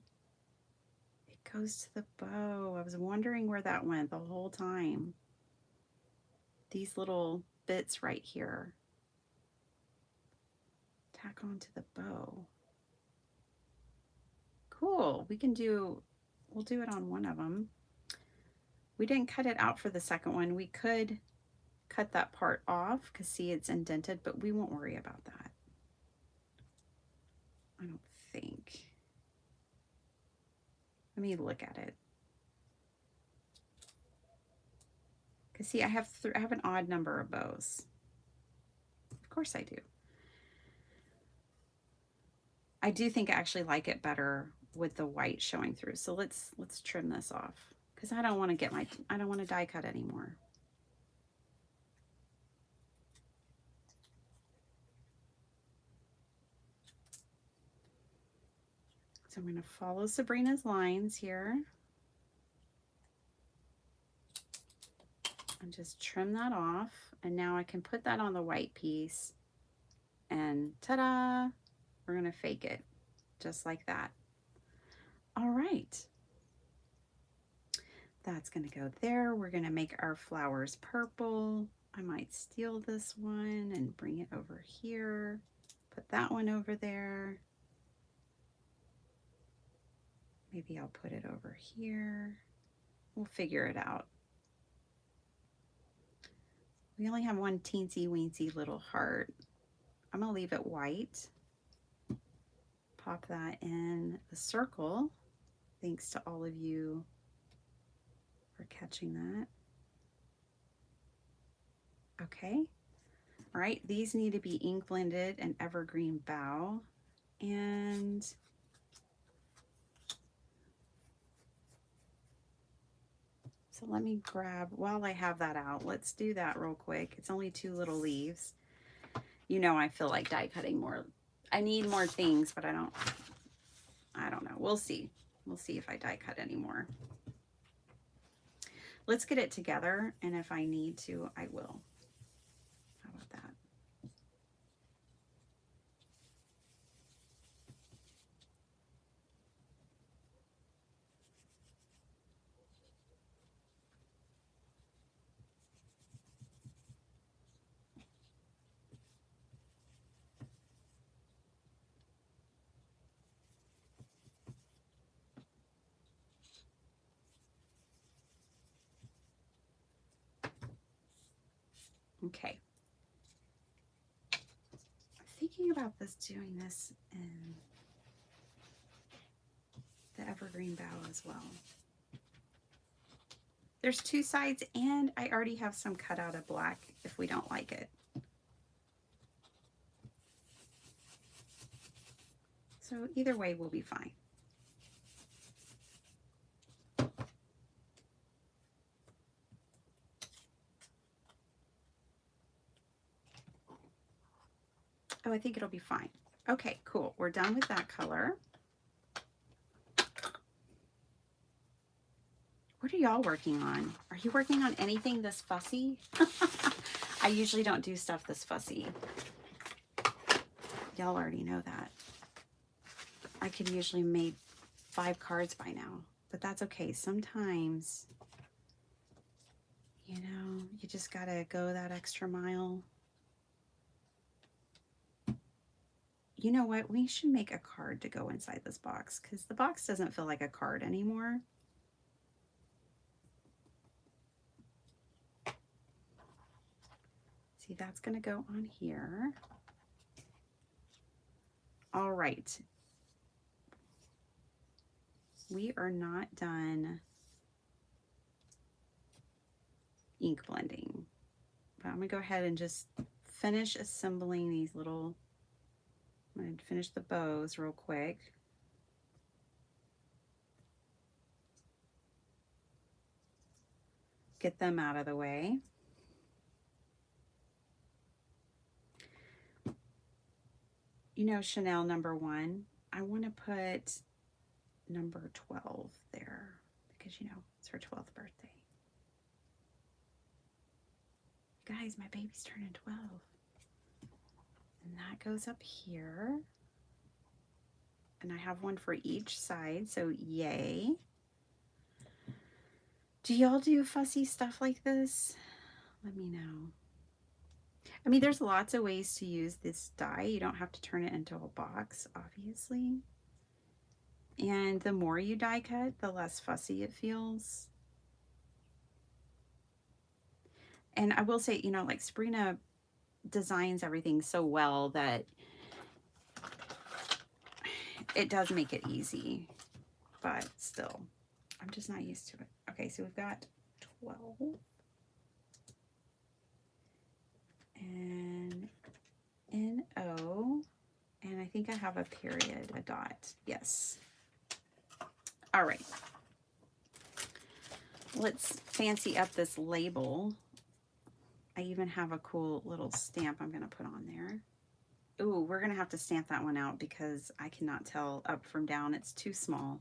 It goes to the bow. I was wondering where that went the whole time. These little bits right here. Tack onto the bow. Cool. We'll do it on one of them. We didn't cut it out for the second one. We could cut that part off because see, it's indented, but we won't worry about that. I don't think. Let me look at it. Because see, I have an odd number of bows. Of course I do. I do think I actually like it better with the white showing through. So let's trim this off because I don't want to die cut anymore. So I'm going to follow Sabrina's lines here and just trim that off. And now I can put that on the white piece and ta-da, we're going to fake it just like that. All right. That's going to go there. We're going to make our flowers purple. I might steal this one and bring it over here. Put that one over there. Maybe I'll put it over here. We'll figure it out. We only have one teensy weensy little heart. I'm going to leave it white. Pop that in the circle. Thanks to all of you for catching that. Okay. All right. These need to be ink blended and Evergreen Bough. And so let me grab, while I have that out, let's do that real quick. It's only 2 little leaves. You know, I feel like die cutting more. I need more things, but I don't know. We'll see. We'll see if I die cut anymore. Let's get it together, and if I need to, I will. How about that? Okay. I'm thinking about doing this in the Evergreen Bough as well. There's 2 sides, and I already have some cut out of black if we don't like it. So either way, we'll be fine. Oh, I think it'll be fine. Okay, cool. We're done with that color. What are y'all working on? Are you working on anything this fussy? I usually don't do stuff this fussy. Y'all already know that. I could usually make 5 cards by now, but that's okay. Sometimes, you know, you just gotta go that extra mile. you know what? We should make a card to go inside this box because the box doesn't feel like a card anymore. See, that's going to go on here. All right. We are not done ink blending, but I'm going to go ahead and just finish assembling these little, I'm going to finish the bows real quick. Get them out of the way. You know, Chanel #1, I want to put number 12 there because, you know, it's her 12th birthday. Guys, my baby's turning 12. And that goes up here. And I have one for each side, so yay. Do y'all do fussy stuff like this? Let me know. I mean, there's lots of ways to use this die. You don't have to turn it into a box, obviously. And the more you die cut, the less fussy it feels. And I will say, you know, like Sabrina designs everything so well that it does make it easy, but still, I'm just not used to it. Okay, so we've got 12. And N-O, and I think I have a period, a dot. Yes. All right. Let's fancy up this label. I even have a cool little stamp I'm going to put on there. Ooh, we're going to have to stamp that one out because I cannot tell up from down. It's too small.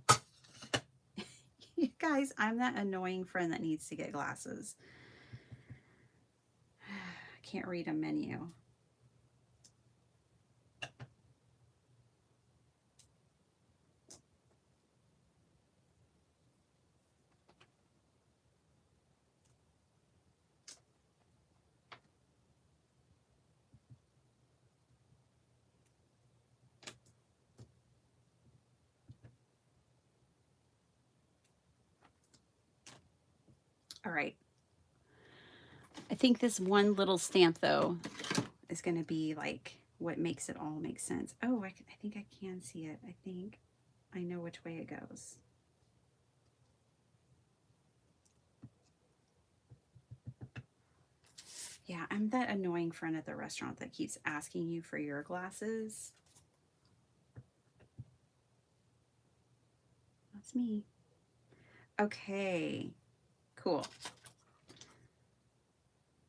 You guys, I'm that annoying friend that needs to get glasses. I can't read a menu. All right. I think this one little stamp, though, is going to be like what makes it all make sense. Oh, I think I can see it. I think I know which way it goes. Yeah, I'm that annoying friend at the restaurant that keeps asking you for your glasses. That's me. Okay, cool.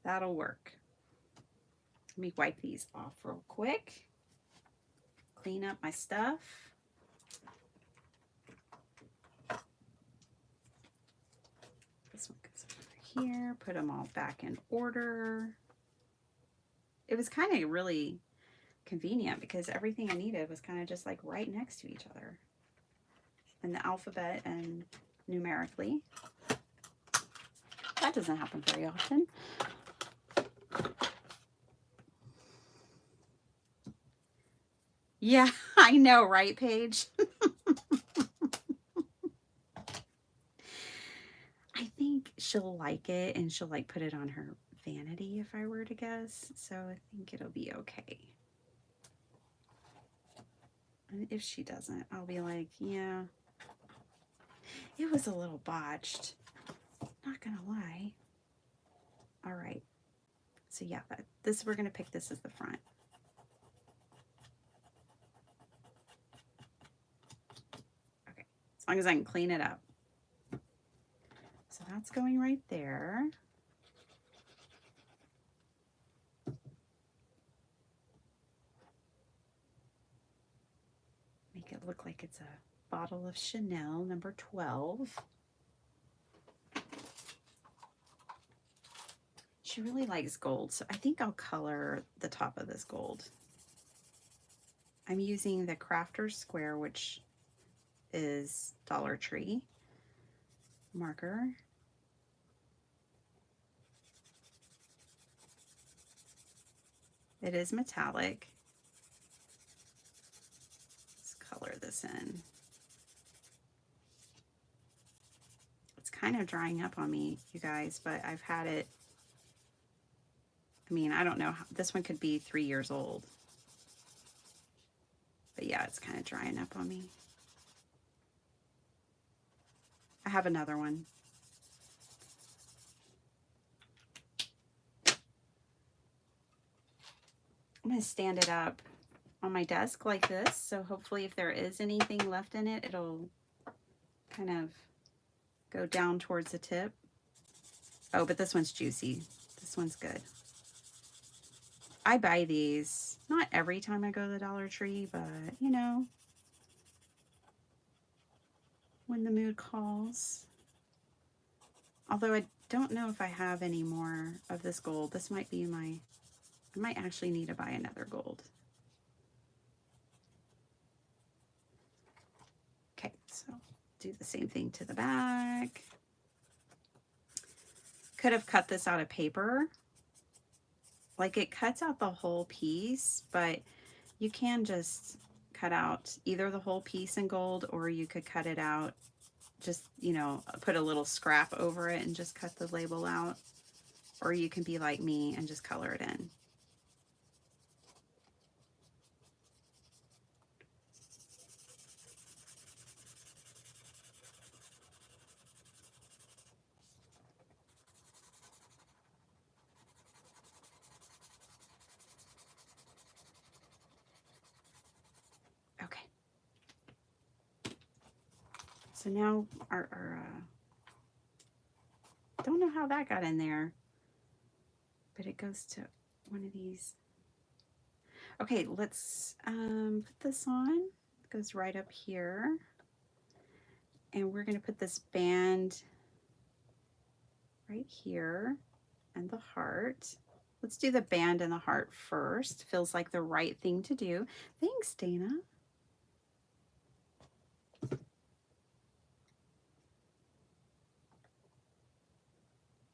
That'll work. Let me wipe these off real quick. Clean up my stuff. This one goes over here. Put them all back in order. It was kind of really convenient because everything I needed was kind of just like right next to each other. And the alphabet and numerically. That doesn't happen very often. Yeah, I know, right, Paige? I think she'll like it and she'll like put it on her vanity if I were to guess. So I think it'll be okay. And if she doesn't, I'll be like, yeah, it was a little botched. Not gonna lie. All right. So yeah, this we're gonna pick this as the front. Okay, as long as I can clean it up. So that's going right there. Make it look like it's a bottle of Chanel #12. She really likes gold, so I think I'll color the top of this gold. I'm using the Crafter's Square, which is Dollar Tree marker. It is metallic. this in. It's kind of drying up on me, you guys, but I've had it, I mean, I don't know, this one could be 3 years old. But yeah, it's kind of drying up on me. I have another one. I'm going to stand it up on my desk like this, so hopefully if there is anything left in it, it'll kind of go down towards the tip. Oh, but this one's juicy. This one's good. I buy these, not every time I go to the Dollar Tree, but you know, when the mood calls. Although I don't know if I have any more of this gold. This might be my, I might actually need to buy another gold. Okay, so do the same thing to the back. Could have cut this out of paper. Like it cuts out the whole piece, but you can just cut out either the whole piece in gold, or you could cut it out, just, you know, put a little scrap over it and just cut the label out. Or you can be like me and just color it in. Okay. So now our don't know how that got in there, but it goes to one of these. Okay, let's put this on. It goes right up here. And we're going to put this band right here and the heart. Let's do the band and the heart first. Feels like the right thing to do. Thanks, Dana.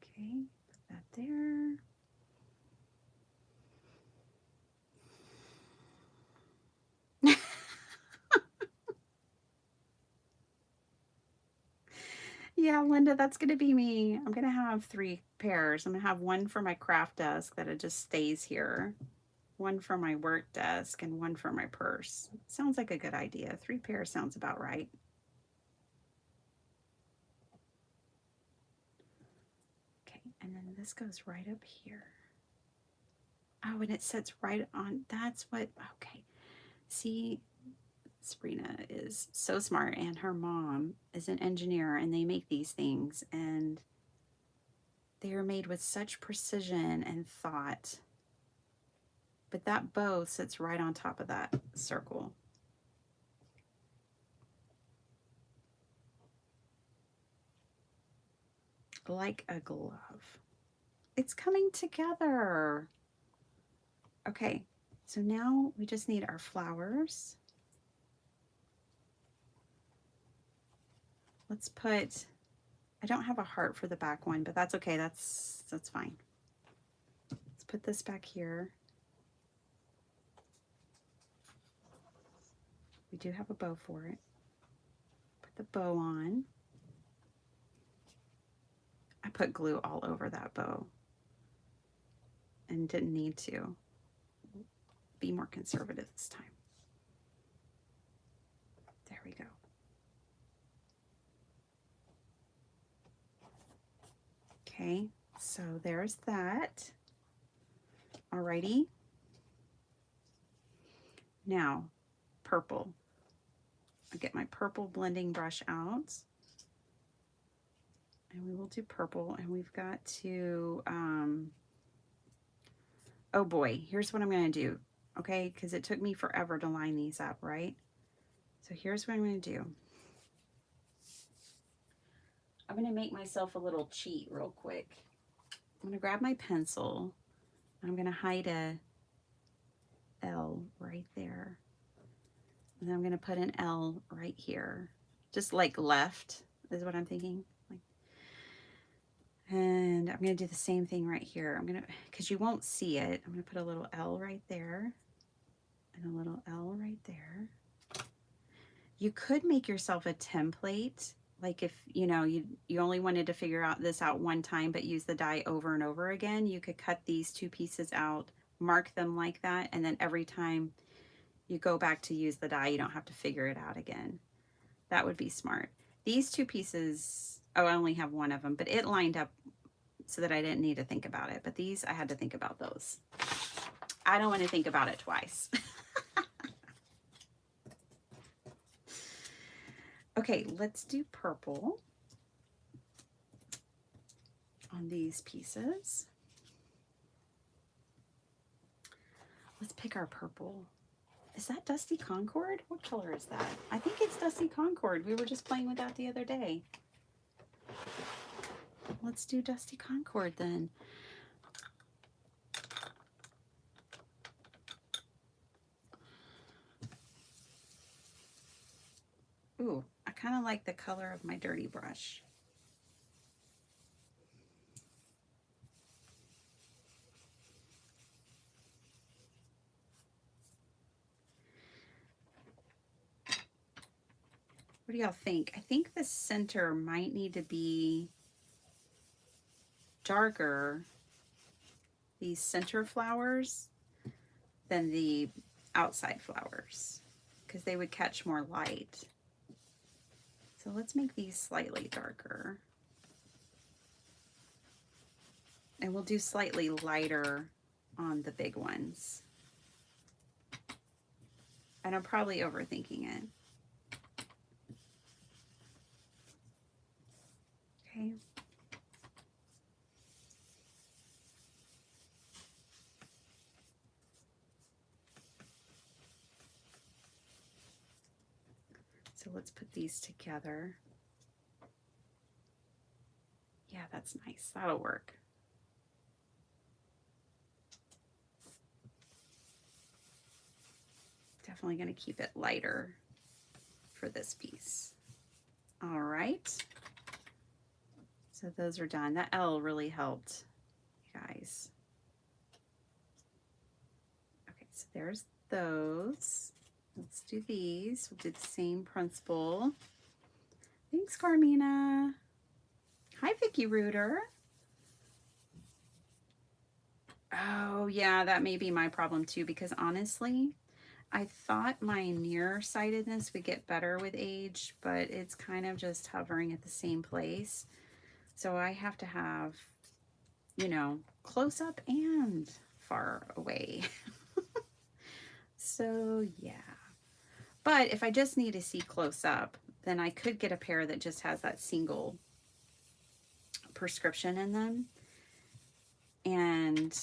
Okay, put that there. Yeah, Linda, that's going to be me. I'm going to have 3 pairs. I'm going to have one for my craft desk that it just stays here, one for my work desk, and one for my purse. Sounds like a good idea. 3 pairs sounds about right. Okay, and then this goes right up here. Oh, and it sits right on, that's what, okay. See, Sabrina is so smart, and her mom is an engineer, and they make these things, and they are made with such precision and thought. But that bow sits right on top of that circle. Like a glove. It's coming together. Okay, so now we just need our flowers. Let's put, I don't have a heart for the back one, but that's okay, that's fine. Let's put this back here. We do have a bow for it. Put the bow on. I put glue all over that bow and didn't need to. Be more conservative this time. There we go. Okay, so there's that. Alrighty. Now, purple. I'll get my purple blending brush out. And we will do purple, and we've got to, oh boy, here's what I'm going to do, okay? Because it took me forever to line these up, right? So here's what I'm going to do. I'm going to make myself a little cheat real quick. I'm going to grab my pencil. I'm going to hide a L right there. And then I'm going to put an L right here. Just like left is what I'm thinking. And I'm going to do the same thing right here. I'm going to, because you won't see it, I'm going to put a little L right there and a little L right there. You could make yourself a template. Like if, you know, you only wanted to figure out this out one time, but use the die over and over again, you could cut these two pieces out, mark them like that, and then every time you go back to use the die, you don't have to figure it out again. That would be smart. These two pieces, oh, I only have one of them, but it lined up so that I didn't need to think about it. But these, I had to think about those. I don't want to think about it twice. Okay, let's do purple on these pieces. Let's pick our purple. Is that Dusty Concord? What color is that? I think it's Dusty Concord. We were just playing with that the other day. Let's do Dusty Concord then. Ooh, I kind of like the color of my dirty brush. What do y'all think? I think the center might need to be darker, these center flowers, than the outside flowers, because they would catch more light. So let's make these slightly darker. And we'll do slightly lighter on the big ones. And I'm probably overthinking it. Okay. So let's put these together. Yeah, that's nice. That'll work. Definitely going to keep it lighter for this piece. All right. So those are done. That L really helped, you guys. Okay, so there's those. Let's do these. We'll do the same principle. Thanks, Carmina. Hi, Vicky Reuter. Oh, yeah, that may be my problem too, because honestly, I thought my nearsightedness would get better with age, but it's kind of just hovering at the same place. So I have to have, you know, close up and far away. So yeah. But if I just need to see close up, then I could get a pair that just has that single prescription in them. And,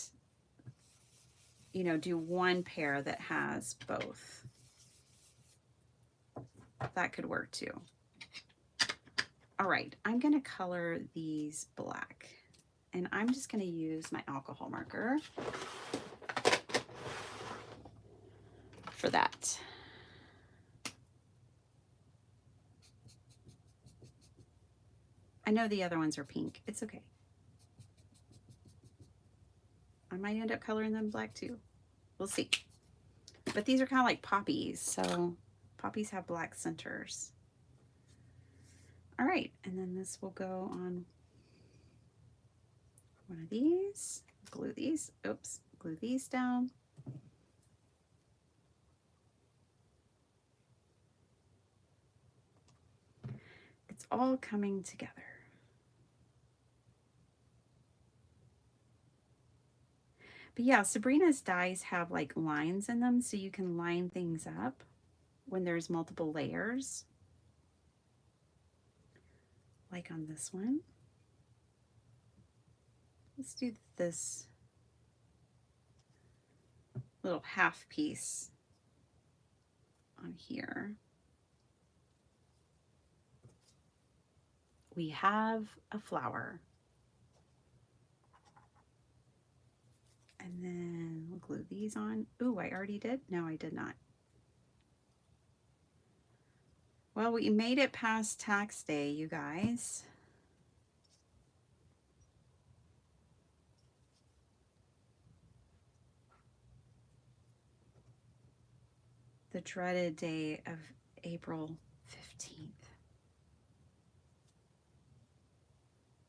you know, do one pair that has both. That could work too. All right, I'm going to color these black. And I'm just going to use my alcohol marker for that. I know the other ones are pink. It's okay. I might end up coloring them black too. We'll see. But these are kind of like poppies, so poppies have black centers. All right, and then this will go on one of these. Glue these. Oops, glue these down. It's all coming together. But yeah, Sabrina's dies have like lines in them, so you can line things up when there's multiple layers. Like on this one. Let's do this little half piece on here. We have a flower. And then we'll glue these on. Ooh, I already did? No, I did not. Well, we made it past tax day, you guys. The dreaded day of April 15th.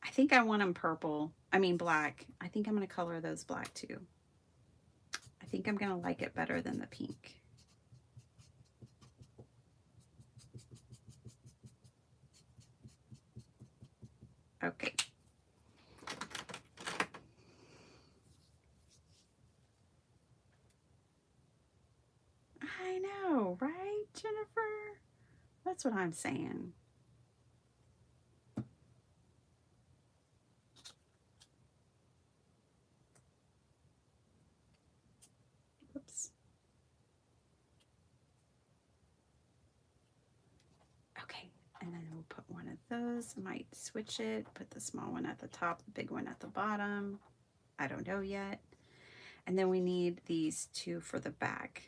I think I want them purple. I mean black. I think I'm going to color those black too. I think I'm going to like it better than the pink. Okay. I know, right, Jennifer? That's what I'm saying. Oops. Okay, and then we'll put one of those. I might switch it, put the small one at the top, the big one at the bottom. I don't know yet. And then we need these two for the back.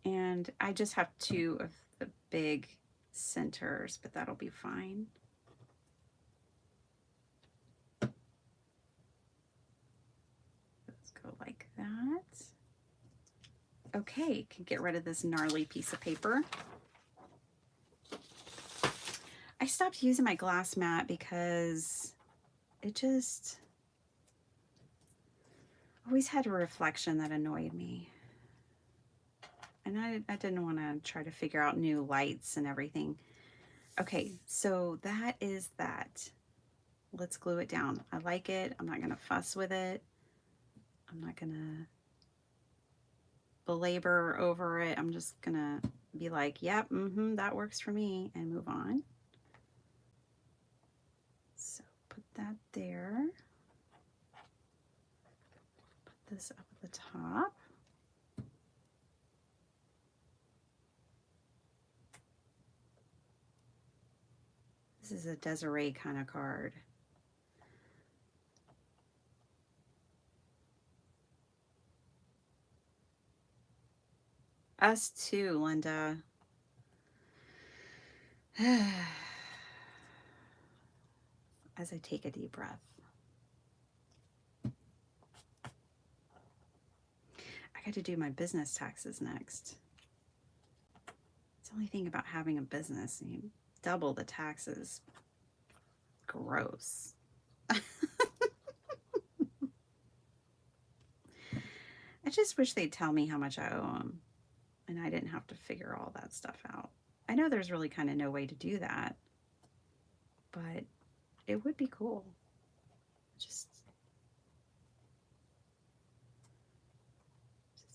And I just have two of the big centers, but that'll be fine. Let's go like that. Okay, can get rid of this gnarly piece of paper. I stopped using my glass mat because it just always had a reflection that annoyed me. And I didn't want to try to figure out new lights and everything. Okay, so that is that. Let's glue it down. I like it. I'm not going to fuss with it. I'm not going to belabor over it. I'm just going to be like, yep, that works for me, and move on. So put that there. Put this up at the top. This is a Desiree kind of card. Us too, Linda. As I take a deep breath. I got to do my business taxes next. It's the only thing about having a business. You double the taxes. Gross. I just wish they'd tell me how much I owe them, and I didn't have to figure all that stuff out. I know there's really kind of no way to do that, but it would be cool. Just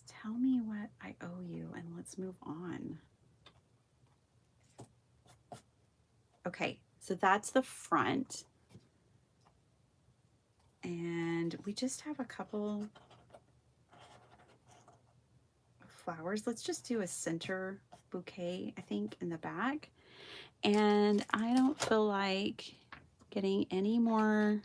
tell me what I owe you and let's move on. Okay, so that's the front. And we just have a couple of flowers. Let's just do a center bouquet, I think, in the back. And I don't feel like getting any more,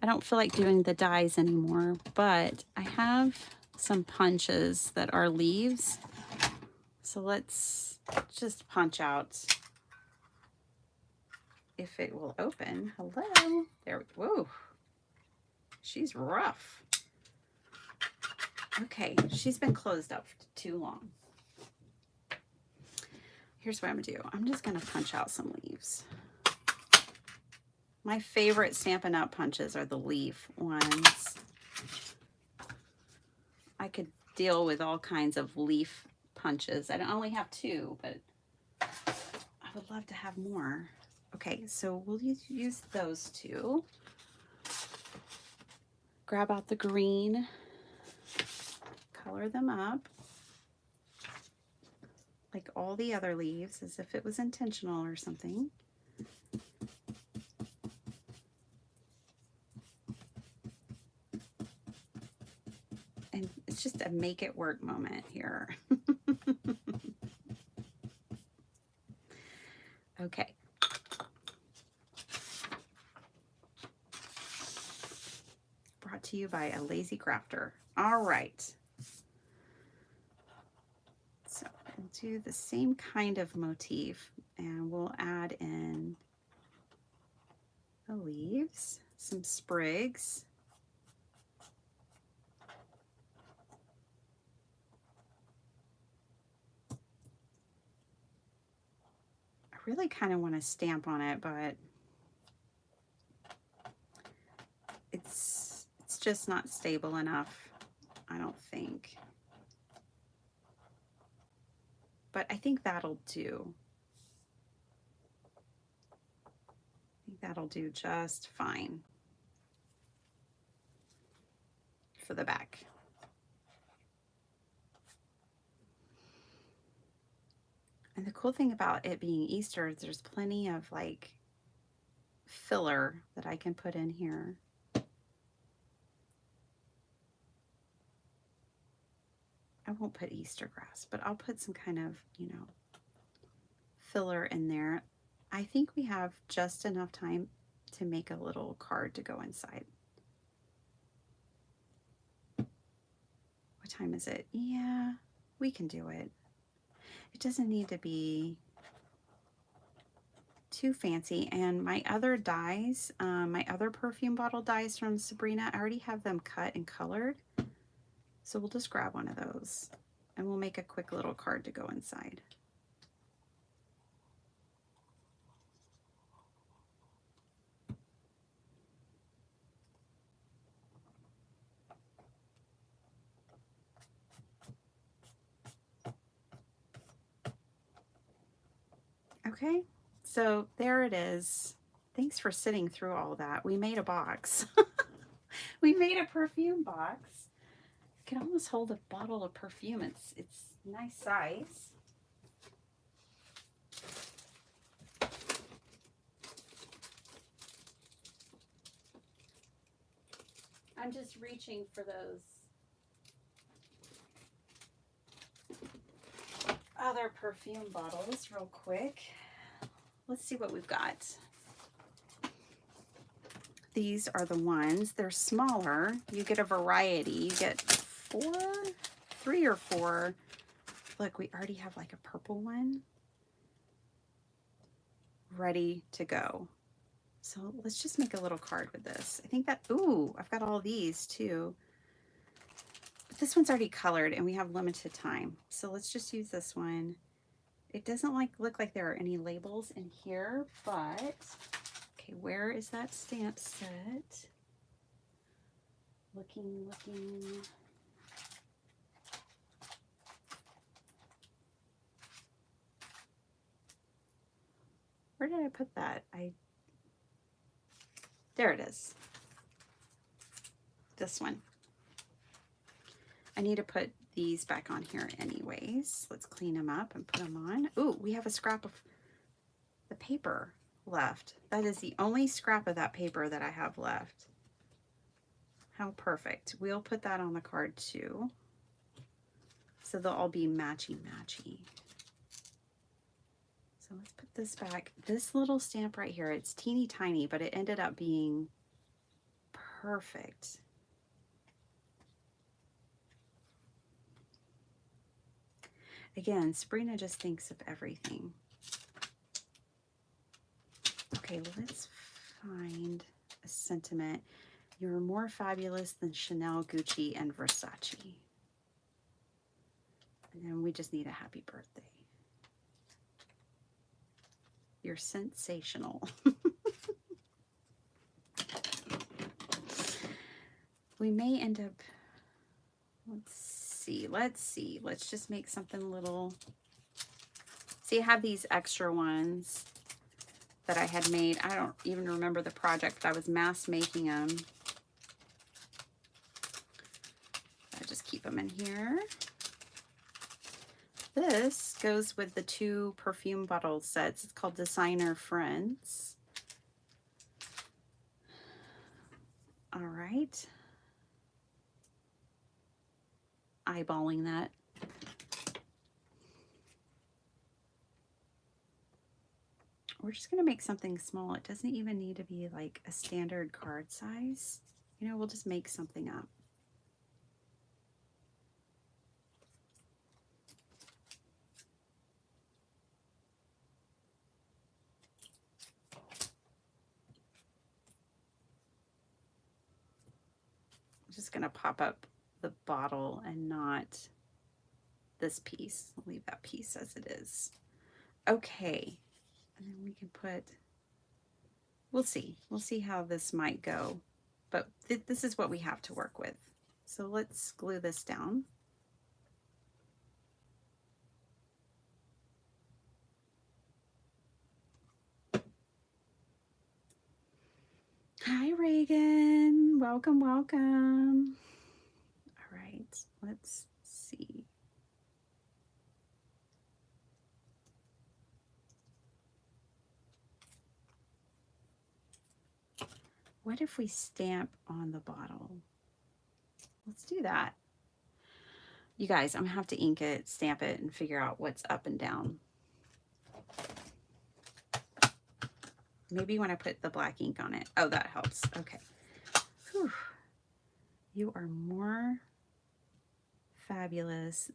I don't feel like doing the dies anymore, but I have some punches that are leaves. So let's just punch out if it will open. Hello. There. Whoa. She's rough. Okay, she's been closed up too long. Here's what I'm gonna do. I'm just gonna punch out some leaves. My favorite Stampin' Up! Punches are the leaf ones. I could deal with all kinds of leaf punches. I only have two, but I would love to have more. Okay, so we'll use those two. Grab out the green, color them up like all the other leaves, as if it was intentional or something. And it's just a make it work moment here. Okay. Brought to you by a lazy crafter. All right. So We'll do the same kind of motif, and we'll add in the leaves, some sprigs. I really kind of want to stamp on it, but it's just not stable enough, I don't think. But I think that'll do. I think that'll do just fine for the back. And the cool thing about it being Easter is there's plenty of like filler that I can put in here. I won't put Easter grass, but I'll put some kind of, you know, filler in there. I think we have just enough time to make a little card to go inside. What time is it? Yeah, we can do it. It doesn't need to be too fancy. And my other dies, my other perfume bottle dies from Sabrina, I already have them cut and colored. So we'll just grab one of those and we'll make a quick little card to go inside. Okay, so there it is. Thanks for sitting through all that. We made a box. We made a perfume box. I can almost hold a bottle of perfume. It's nice size. I'm just reaching for those other perfume bottles real quick. Let's see what we've got. These are the ones. They're smaller. You get a variety. You get 3 or 4. Look, we already have like a purple one ready to go. So let's just make a little card with this. I think that, ooh, I've got all these too. But this one's already colored and we have limited time. So let's just use this one. It doesn't look like there are any labels in here, but okay, where is that stamp set? Looking. Where did I put that? There it is. This one. I need to put these back on here anyways. Let's clean them up and put them on. Ooh, we have a scrap of the paper left. That is the only scrap of that paper that I have left. How perfect. We'll put that on the card too. So they'll all be matchy-matchy. So let's put this back. This little stamp right here, it's teeny tiny, but it ended up being perfect. Again, Sabrina just thinks of everything. Okay, let's find a sentiment. You're more fabulous than Chanel, Gucci, and Versace. And then we just need a happy birthday. You're sensational. We may end up, let's see. Let's just make something little. See, I have these extra ones that I had made. I don't even remember the project, but I was mass making them. I just keep them in here. This goes with the 2 perfume bottle sets. It's called Designer Friends. All right. Eyeballing that. We're just going to make something small. It doesn't even need to be like a standard card size. You know, we'll just make something up. just going to pop up the bottle and not this piece. I'll leave that piece as it is. Okay. And then we can put, we'll see. We'll see how this might go. But this is what we have to work with. So let's glue this down. Hi, Reagan. Welcome, welcome. All right, let's see. What if we stamp on the bottle? Let's do that. You guys, I'm gonna have to ink it, stamp it, and figure out what's up and down. Maybe when I put the black ink on it. Oh, that helps. Okay. Whew. You are more fabulous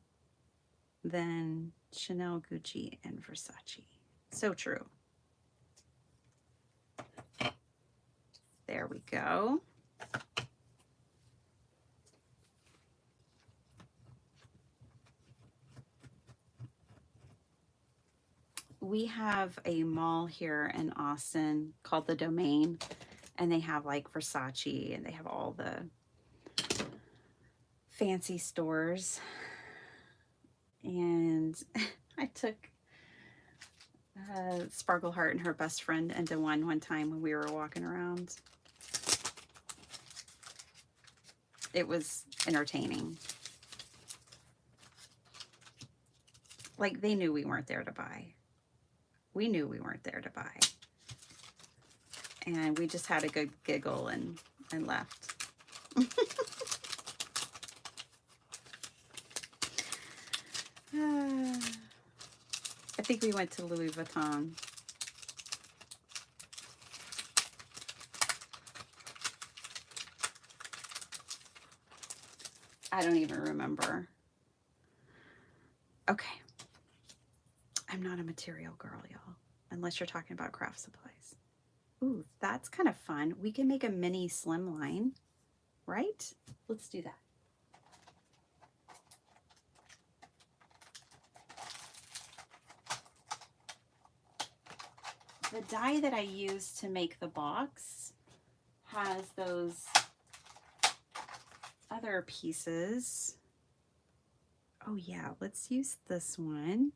than Chanel, Gucci, and Versace. So true. There we go. We have a mall here in Austin called the Domain, and they have like Versace and they have all the fancy stores. And I took Sparkle Heart and her best friend into one time when we were walking around. It was entertaining. Like, they knew we weren't there to buy. We knew we weren't there to buy. And we just had a good giggle and left. I think we went to Louis Vuitton. I don't even remember. Okay. I'm not a material girl, y'all, unless you're talking about craft supplies. Ooh, that's kind of fun. We can make a mini slimline, right? Let's do that. The die that I used to make the box has those other pieces. Oh yeah, let's use this one.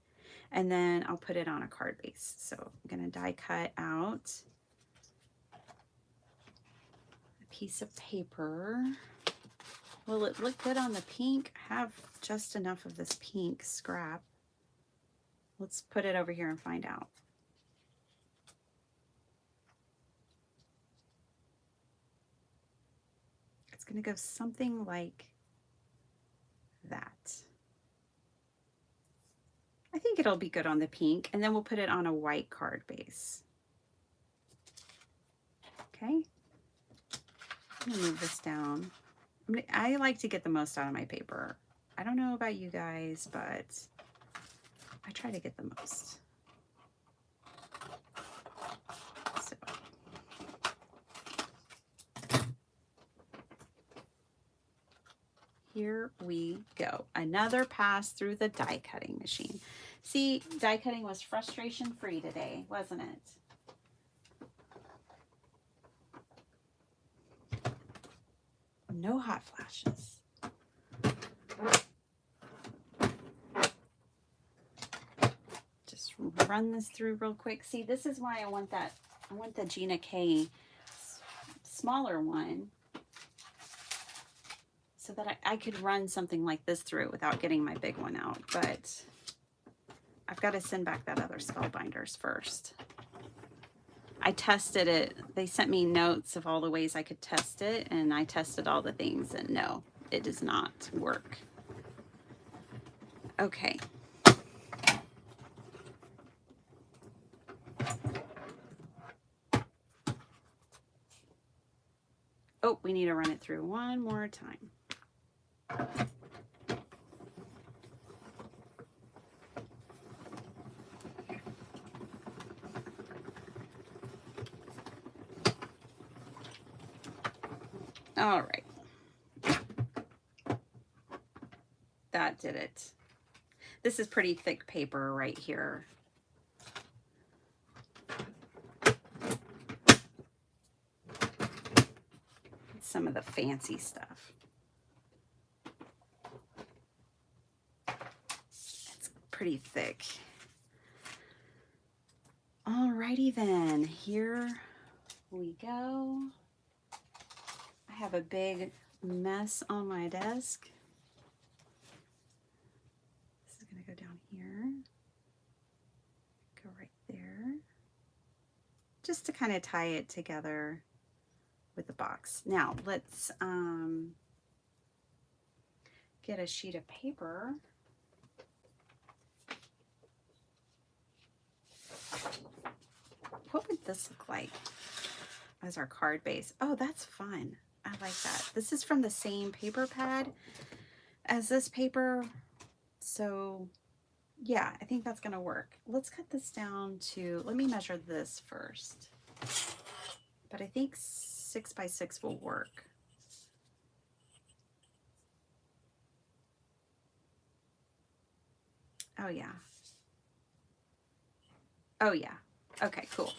And then I'll put it on a card base. So I'm gonna die cut out a piece of paper. Will it look good on the pink? I have just enough of this pink scrap. Let's put it over here and find out. It's gonna go something like that. I think it'll be good on the pink, and then we'll put it on a white card base. Okay, I'm gonna move this down. I like to get the most out of my paper. I don't know about you guys, but I try to get the most. So. Here we go. Another pass through the die cutting machine. See, die cutting was frustration free today, wasn't it? No hot flashes. Just run this through real quick. See, this is why I want that. I want the Gina K smaller one, so that I could run something like this through it without getting my big one out. But I've got to send back that other Spellbinders first. I tested it. They sent me notes of all the ways I could test it, and I tested all the things, and no, it does not work. Okay. Oh, we need to run it through one more time. All right. that did it. This is pretty thick paper right here. Some of the fancy stuff. It's pretty thick. Alrighty then, here we go. I have a big mess on my desk. This is gonna go down here, go right there, just to kind of tie it together with the box. Now let's get a sheet of paper. What would this look like as our card base? Oh, that's fun. I like that. This is from the same paper pad as this paper. So yeah, I think that's gonna work. Let's cut this down to, let me measure this first. But I think 6 by 6 will work. Oh yeah. Oh yeah. Okay, cool.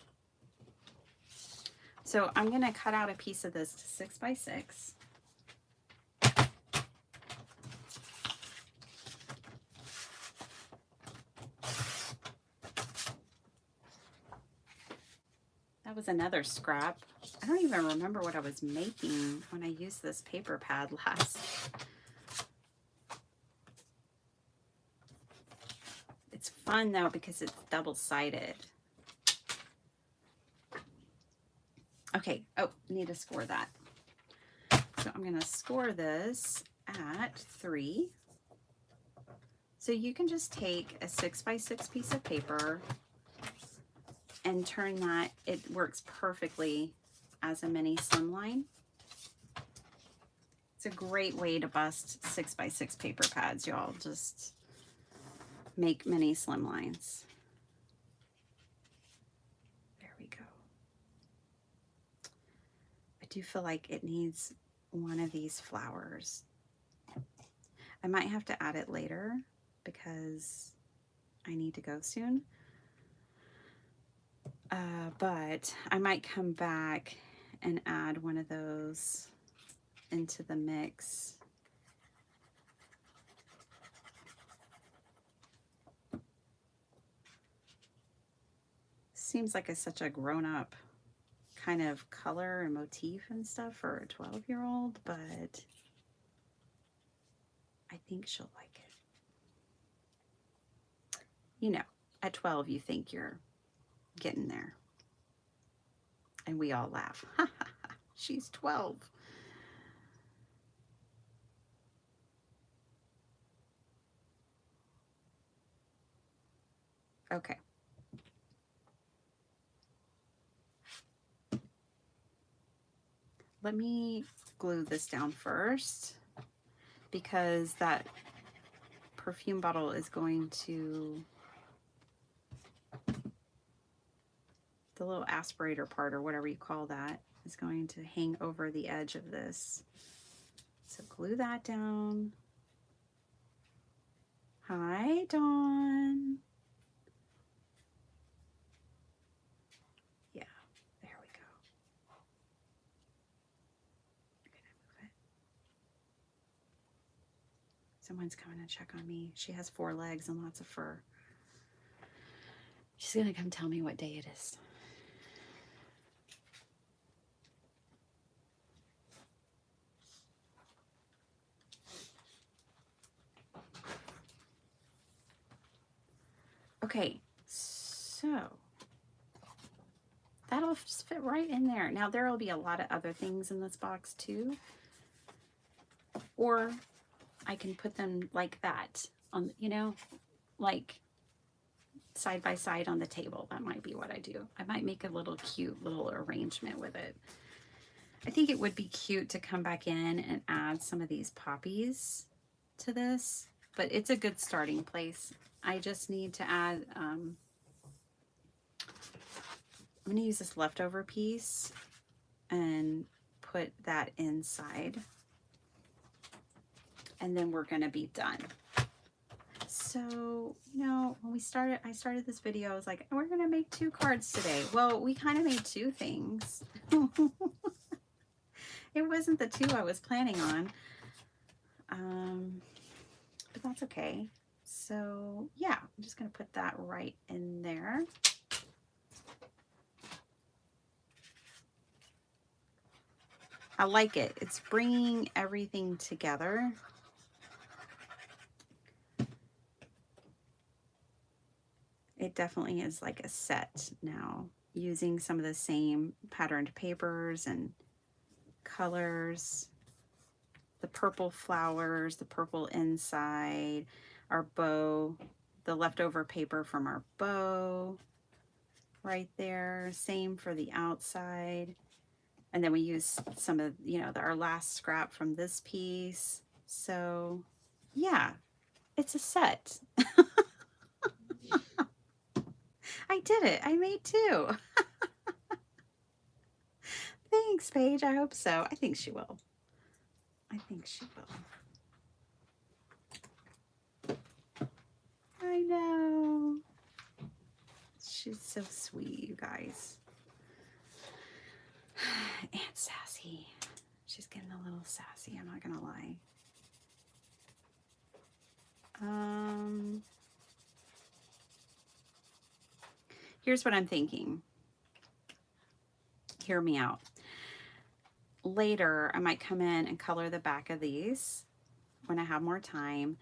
So I'm gonna cut out a piece of this to 6 by 6. That was another scrap. I don't even remember what I was making when I used this paper pad last. It's fun though because it's double-sided. Okay, oh, need to score that. So I'm gonna score this at 3. So you can just take a 6 by 6 piece of paper and turn that, it works perfectly as a mini slimline. It's a great way to bust 6 by 6 paper pads, y'all. Just make mini slimlines. There we go. I do feel like it needs one of these flowers. I might have to add it later because I need to go soon. But I might come back and add one of those into the mix. Seems like it's such a grown-up kind of color and motif and stuff for a 12-year-old, but I think she'll like it. You know, at 12 you think you're getting there. And we all laugh. She's 12. Okay. Let me glue this down first because that perfume bottle is going to, the little aspirator part or whatever you call that is going to hang over the edge of this. So glue that down. Hi, Dawn. Yeah, there we go. Can I move it? Someone's coming to check on me. She has 4 legs and lots of fur. She's gonna come tell me what day it is. Okay, so that'll just fit right in there. Now there will be a lot of other things in this box too. Or I can put them like that on, you know, like side by side on the table. That might be what I do. I might make a little cute little arrangement with it. I think it would be cute to come back in and add some of these poppies to this, but it's a good starting place. I just need to add, I'm going to use this leftover piece and put that inside. And then we're going to be done. So, you know, when I started this video, I was like, we're going to make 2 cards today. Well, we kind of made 2 things. It wasn't the 2 I was planning on. But that's okay. So, yeah, I'm just going to put that right in there. I like it. It's bringing everything together. It definitely is like a set now, using some of the same patterned papers and colors. The purple flowers, the purple inside, our bow, the leftover paper from our bow right there. Same for the outside. And then we use some of, you know, our last scrap from this piece. So yeah, it's a set. I did it. I made 2. Thanks, Paige. I hope so. I think she will. I think she will. I know. She's so sweet, you guys. Aunt Sassy. She's getting a little sassy, I'm not gonna lie. Here's what I'm thinking. Hear me out. Later, I might come in and color the back of these when I have more time.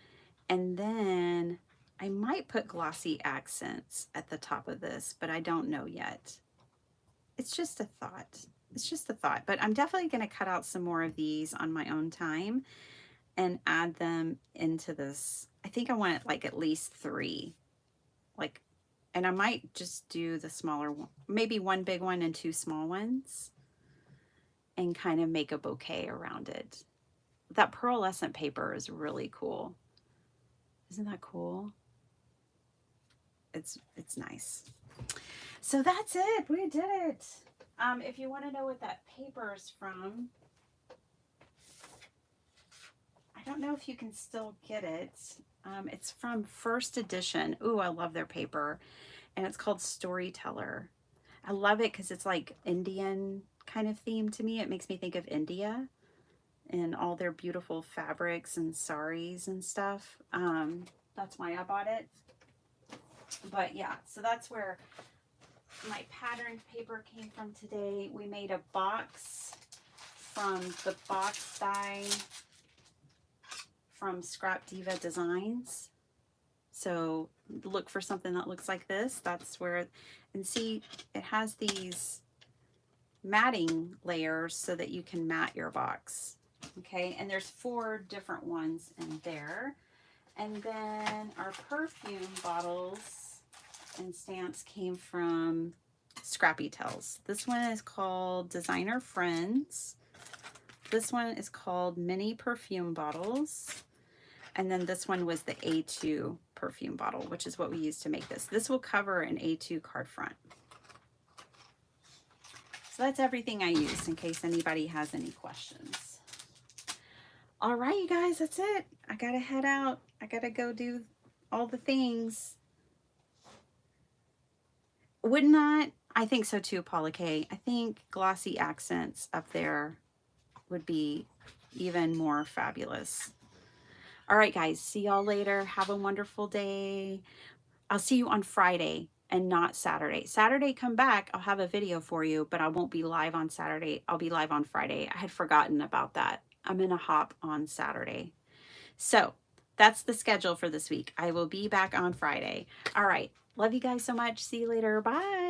And then I might put glossy accents at the top of this, but I don't know yet. It's just a thought. It's just a thought. But I'm definitely going to cut out some more of these on my own time and add them into this. I think I want like at least 3. Like, and I might just do the smaller one, maybe 1 big one and 2 small ones, and kind of make a bouquet around it. That pearlescent paper is really cool. Isn't that cool? It's nice. So that's it. We did it. If you want to know what that paper is from, I don't know if you can still get it. It's from First Edition. Ooh, I love their paper. And it's called Storyteller. I love it because it's like Indian kind of theme to me. It makes me think of India and all their beautiful fabrics and saris and stuff. That's why I bought it. But yeah, so that's where my patterned paper came from today. We made a box from the box die from Scrap Diva Desins. So look for something that looks like this. That's where, and see, it has these matting layers so that you can mat your box. Okay, and there's 4 different ones in there. And then our perfume bottles and stamps came from Scrappy Tells. This one is called Designer Friends. This one is called Mini Perfume Bottles. And then this one was the A2 perfume bottle, which is what we used to make this. This will cover an A2 card front. So that's everything I used in case anybody has any questions. All right, you guys, that's it. I gotta head out. I gotta go do all the things. Would not, I think so too, Paula K. I think glossy accents up there would be even more fabulous. All right, guys, see y'all later. Have a wonderful day. I'll see you on Friday and not Saturday. Saturday, come back. I'll have a video for you, but I won't be live on Saturday. I'll be live on Friday. I had forgotten about that. I'm in a hop on Saturday. So that's the schedule for this week. I will be back on Friday. All right. Love you guys so much. See you later. Bye.